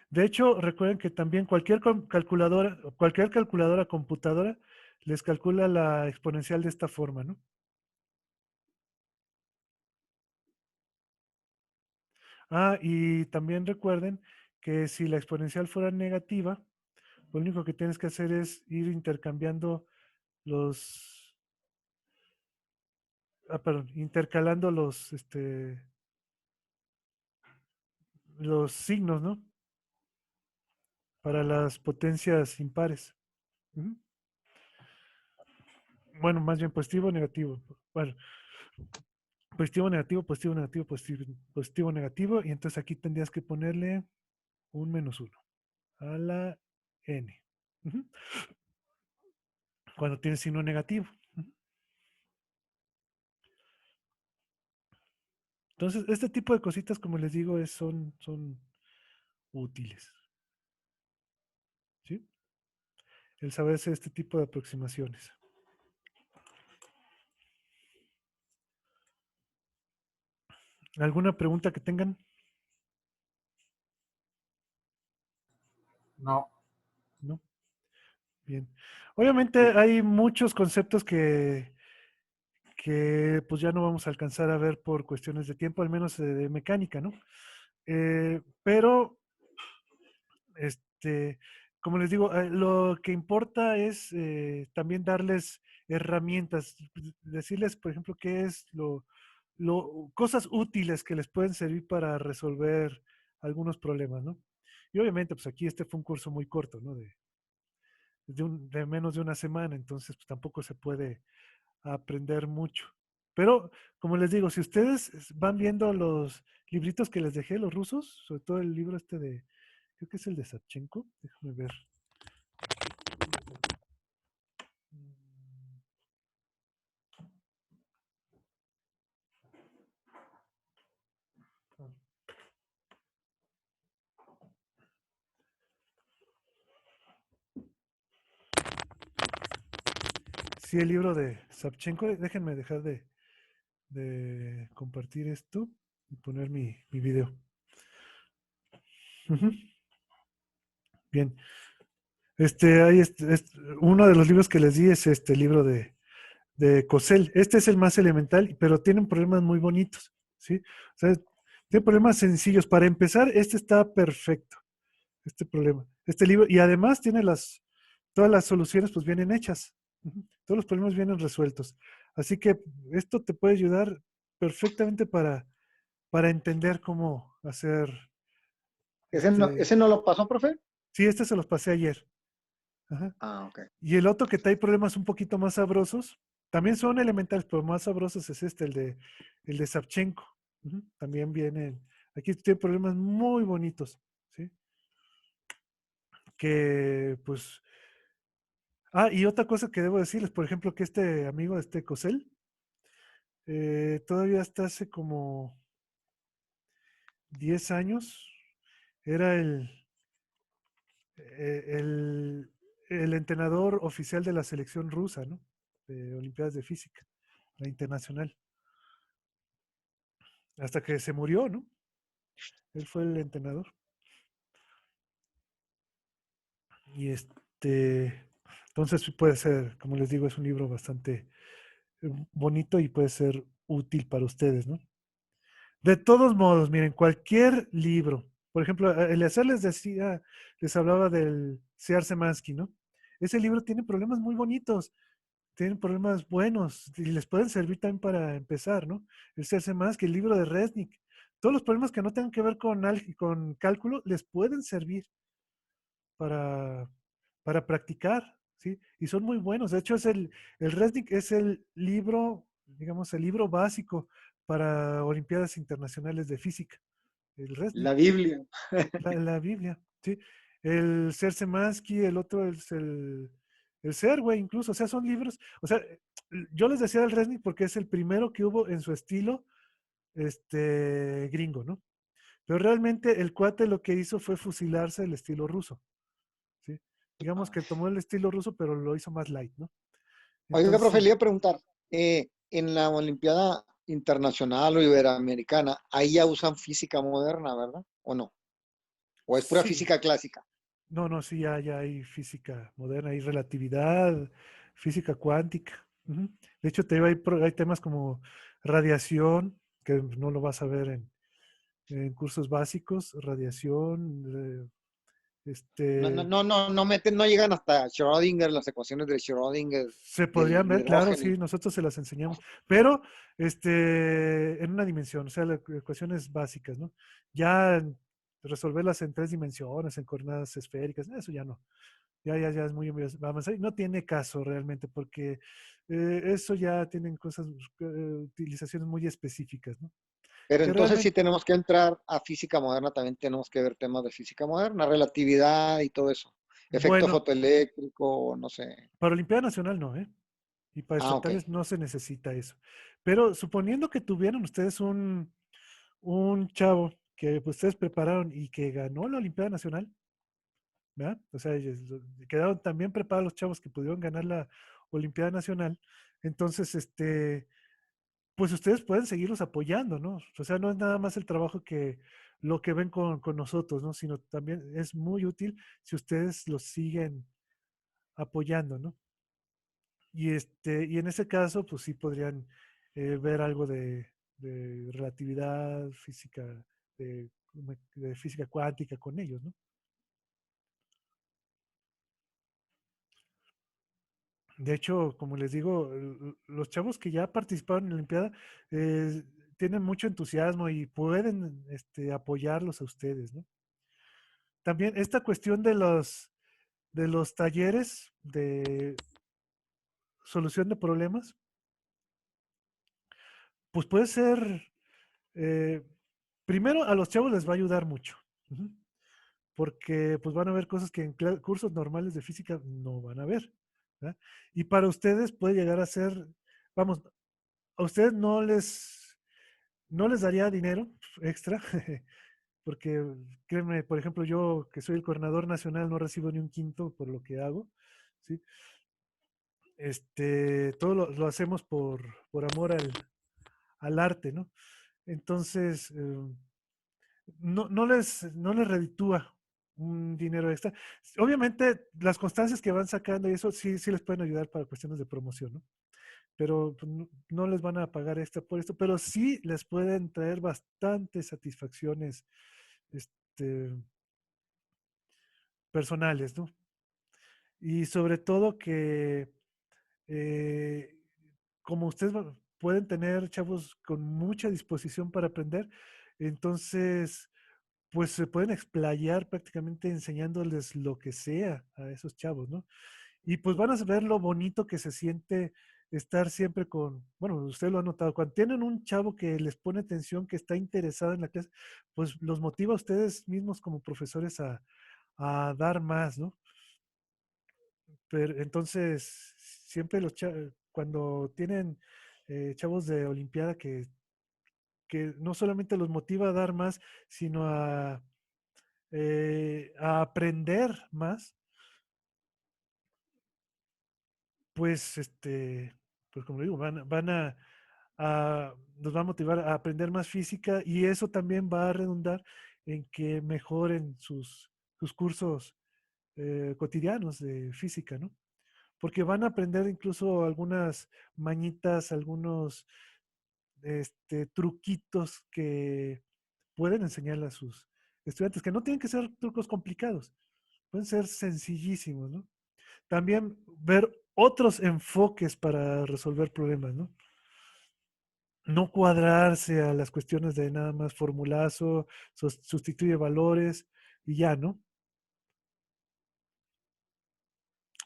De hecho, recuerden que también cualquier calculadora computadora les calcula la exponencial de esta forma, ¿no? Ah, y también recuerden que si la exponencial fuera negativa, lo único que tienes que hacer es ir intercambiando los, intercalando los signos, ¿no? Para las potencias impares. Bueno, más bien positivo o negativo. Bueno, positivo, negativo, positivo, negativo, positivo, positivo, negativo. Y entonces aquí tendrías que ponerle un -1 a la n. Cuando tienes signo negativo. Entonces, este tipo de cositas, como les digo, son útiles. ¿Sí? El saber hacer este tipo de aproximaciones. ¿Alguna pregunta que tengan? No. ¿No? Bien. Obviamente hay muchos conceptos que pues ya no vamos a alcanzar a ver por cuestiones de tiempo, al menos de mecánica, ¿no? Pero, como les digo, lo que importa es también darles herramientas, decirles, por ejemplo, qué es cosas útiles que les pueden servir para resolver algunos problemas, ¿no? Y obviamente, pues aquí fue un curso muy corto, ¿no? De menos de una semana, entonces pues, tampoco se puede aprender mucho. Pero, como les digo, si ustedes van viendo los libritos que les dejé, los rusos, sobre todo el libro creo que es el de Savchenko, déjame ver. Sí, el libro de Savchenko, déjenme dejar de compartir esto. poner mi video. Ujú. Bien. Ahí uno de los libros que les di es este libro de COSEL. Este es el más elemental, pero tienen problemas muy bonitos, ¿sí? O sea, tiene problemas sencillos. Para empezar, este está perfecto, este problema, este libro, y además tiene todas las soluciones pues vienen hechas. Ujú. Todos los problemas vienen resueltos. Así que esto te puede ayudar perfectamente para entender cómo hacer, ¿Ese no lo pasó, profe? sí, este se los pasé ayer. Ajá. Ah, ok. Y el otro que trae problemas un poquito más sabrosos, también son elementales, pero más sabrosos es el de Savchenko. Ujú. También vienen, aquí tiene problemas muy bonitos, ¿sí? Que pues, y otra cosa que debo decirles, por ejemplo, que este amigo, COSEL, todavía hasta hace como 10 años, era el, el entrenador oficial de la selección rusa, ¿no? De Olimpiadas de Física, la internacional. Hasta que se murió, ¿no? Él fue el entrenador. Y entonces sí puede ser, como les digo, es un libro bastante bonito y puede ser útil para ustedes, ¿no? De todos modos, miren, cualquier libro, por ejemplo, Eleazar les hablaba del Sear Semansky, ¿no? Ese libro tiene problemas muy bonitos, tienen problemas buenos y les pueden servir también para empezar, ¿no? El Sear Semansky, el libro de Resnick, todos los problemas que no tengan que ver con cálculo les pueden servir para, para practicar, ¿sí? Y son muy buenos. De hecho, el Resnick es el libro, digamos, el libro básico para Olimpiadas Internacionales de Física. El La Resnick, Biblia. la Biblia, ¿sí? El Ser Semansky, el otro es el Ser, güey, incluso. O sea, son libros. O sea, yo les decía del Resnick porque es el primero que hubo en su estilo gringo, ¿no? Pero realmente el cuate lo que hizo fue fusilarse el estilo ruso. ¿Sí? Digamos que tomó el estilo ruso, pero lo hizo más light, ¿no? Oiga, profe, Entonces, le iba a preguntar, en la Olimpiada Internacional o Iberoamericana, ahí ya usan física moderna, ¿verdad? ¿O no? ¿O es pura sí, física clásica? no, sí, ya hay física moderna, hay relatividad, física cuántica. Ujú. De hecho, hay temas como radiación, que no lo vas a ver en cursos básicos, radiación, No llegan hasta Schrödinger, las ecuaciones de Schrödinger, se del podrían ver, claro, hidrógeno. sí, nosotros se las enseñamos, pero en una dimensión, o sea, las ecuaciones básicas, ¿no? Ya resolverlas en 3 dimensiones, en coordenadas esféricas, eso ya no. Ya es muy avanzado y no tiene caso realmente, porque eso ya tienen utilizaciones muy específicas, ¿no? Pero Que entonces sí realmente, tenemos que entrar a física moderna, también tenemos que ver temas de física moderna, relatividad y todo eso. Efecto bueno, fotoeléctrico, no sé. para Olimpiada Nacional no, ¿eh? Y para Ah, ok. estatales no se necesita eso. Pero suponiendo que tuvieran ustedes un chavo que pues, ustedes prepararon y que ganó la Olimpiada Nacional, ¿verdad? O sea, quedaron también preparados los chavos que pudieron ganar la Olimpiada Nacional. Entonces, pues ustedes pueden seguirlos apoyando, ¿no? O sea, no es nada más el trabajo que lo que ven con nosotros, ¿no? Sino también es muy útil si ustedes los siguen apoyando, ¿no? Y en ese caso, pues sí podrían ver algo de relatividad, física, de física cuántica con ellos, ¿no? De hecho, como les digo, los chavos que ya participaron en la Olimpiada eh, tienen mucho entusiasmo y pueden apoyarlos a ustedes, ¿no? También esta cuestión de los talleres de solución de problemas, pues puede ser, eh, primero a los chavos les va a ayudar mucho, ujú, porque pues van a ver cosas que en cursos normales de física no van a ver, ¿verdad? Y para ustedes puede llegar a ser, vamos, a ustedes no les daría dinero extra, porque créanme, por ejemplo, yo que soy el coordinador nacional no recibo ni un quinto por lo que hago, ¿sí? Todo lo hacemos por amor al arte, ¿no? Entonces, no les reditúa un dinero extra. Obviamente, las constancias que van sacando y eso sí les pueden ayudar para cuestiones de promoción, ¿no? Pero pues, no les van a pagar extra por esto, pero sí les pueden traer bastantes satisfacciones personales, ¿no? Y sobre todo que eh, como ustedes pueden tener chavos con mucha disposición para aprender, entonces pues se pueden explayar prácticamente enseñándoles lo que sea a esos chavos, ¿no? Y pues van a ver lo bonito que se siente estar siempre bueno, usted lo ha notado, cuando tienen un chavo que les pone atención, que está interesado en la clase, pues los motiva a ustedes mismos como profesores a dar más, ¿no? Pero entonces, siempre cuando tienen chavos de Olimpiada que no solamente los motiva a dar más, sino a aprender más, pues, pues como digo, nos va a motivar a aprender más física y eso también va a redundar en que mejoren sus cursos cotidianos de física, ¿no? Porque van a aprender incluso algunas mañitas, algunos truquitos que pueden enseñarle a sus estudiantes, que no tienen que ser trucos complicados, pueden ser sencillísimos, ¿no? También ver otros enfoques para resolver problemas, ¿no? No cuadrarse a las cuestiones de nada más formulazo, sustituye valores y ya, ¿no?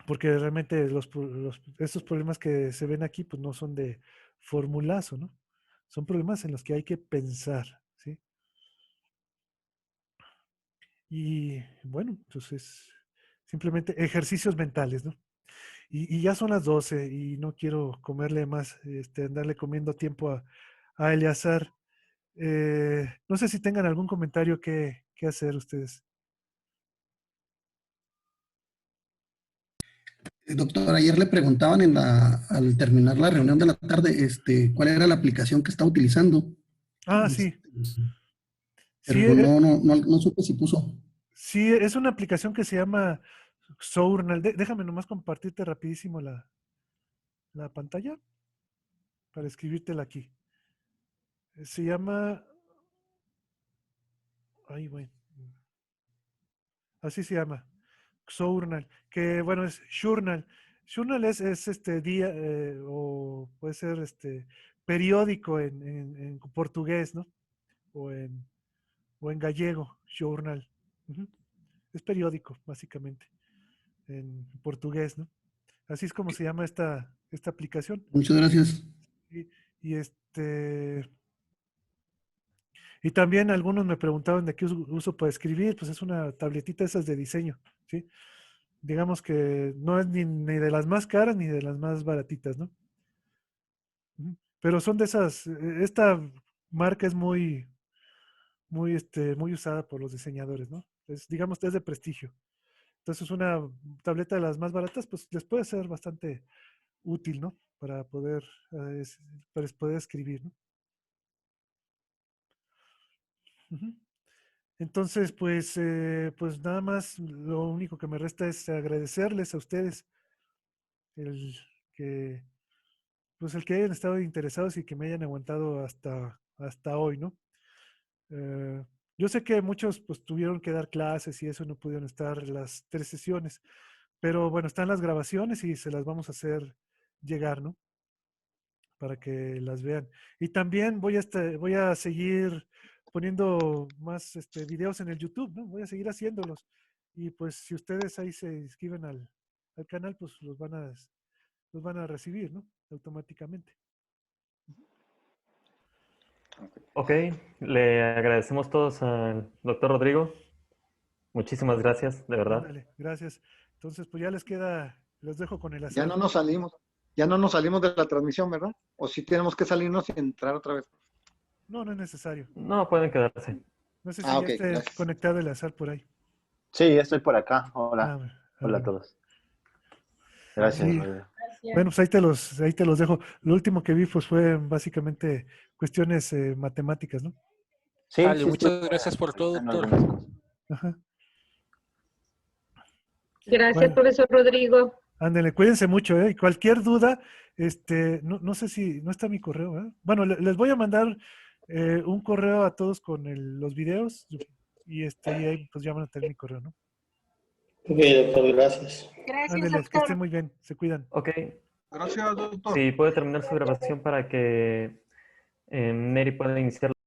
Porque realmente estos problemas que se ven aquí, pues no son de formulazo, ¿no? Son problemas en los que hay que pensar, ¿sí? Y bueno, entonces, simplemente ejercicios mentales, ¿no? Y ya son las 12 y no quiero comerle más, andarle comiendo tiempo a Eleazar. No sé si tengan algún comentario que hacer ustedes. Doctor, ayer le preguntaban al terminar la reunión de la tarde, cuál era la aplicación que estaba utilizando. Ah, sí. Pero Sí, no supe si puso. sí, es una aplicación que se llama Sournal. Déjame nomás compartirte rapidísimo la pantalla para escribírtela aquí. Se llama... Ay, güey. Así se llama. Journal, que bueno, es journal. Journal es este día o puede ser periódico en portugués, ¿no? O en gallego, journal. Ujú. Es periódico, básicamente, en portugués, ¿no? Así es como se llama esta aplicación. Muchas gracias. Y y también algunos me preguntaban de qué uso para escribir, pues es una tabletita esas de diseño, ¿sí? Digamos que no es ni de las más caras ni de las más baratitas, ¿no? Ujú. Pero son de esas, esta marca es muy usada por los diseñadores, ¿no? Digamos, es de prestigio. Entonces, una tableta de las más baratas, pues les puede ser bastante útil, ¿no? Para poder escribir, ¿no? Ujú. Entonces, pues nada más, lo único que me resta es agradecerles a ustedes el que, pues el que hayan estado interesados y que me hayan aguantado hasta hoy, ¿no? Yo sé que muchos pues tuvieron que dar clases y eso no pudieron estar las 3 sesiones, pero bueno, están las grabaciones y se las vamos a hacer llegar, ¿no? Para que las vean. Y también voy a seguir poniendo más videos en el YouTube, ¿no? Voy a seguir haciéndolos. Y pues si ustedes ahí se inscriben al canal, pues los van a recibir, ¿no? Automáticamente. Ok, le agradecemos todos al doctor Rodrigo. Muchísimas gracias, de verdad. Ándale, gracias. Entonces, pues ya les dejo con el Ya azar. no nos salimos de la transmisión, ¿verdad? O si tenemos que salirnos y entrar otra vez. No, no es necesario. No, pueden quedarse. No sé si ya Ok, esté gracias. conectado el azar por ahí. Sí, ya estoy por acá. Hola. Ah, Hola a bueno. todos. Gracias, Sí. Rodrigo. Bueno, pues ahí te los dejo. Lo último que vi pues fue básicamente cuestiones matemáticas, ¿no? Sí, Dale, sí, muchas estuve gracias por todo, en doctor. algunas cosas. Ajá. Gracias, Bueno. profesor Rodrigo. Ándale, cuídense mucho, ¿eh? Y cualquier duda, no sé si, no está mi correo, ¿eh? Bueno, les voy a mandar un correo a todos con los videos y y ahí pues ya van a tener mi correo, ¿no? Ok, doctor, gracias. Gracias, Ándale, que doctor. estén muy bien, se cuidan. Ok, Gracias, doctor. si puede terminar su grabación para que Neri pueda iniciar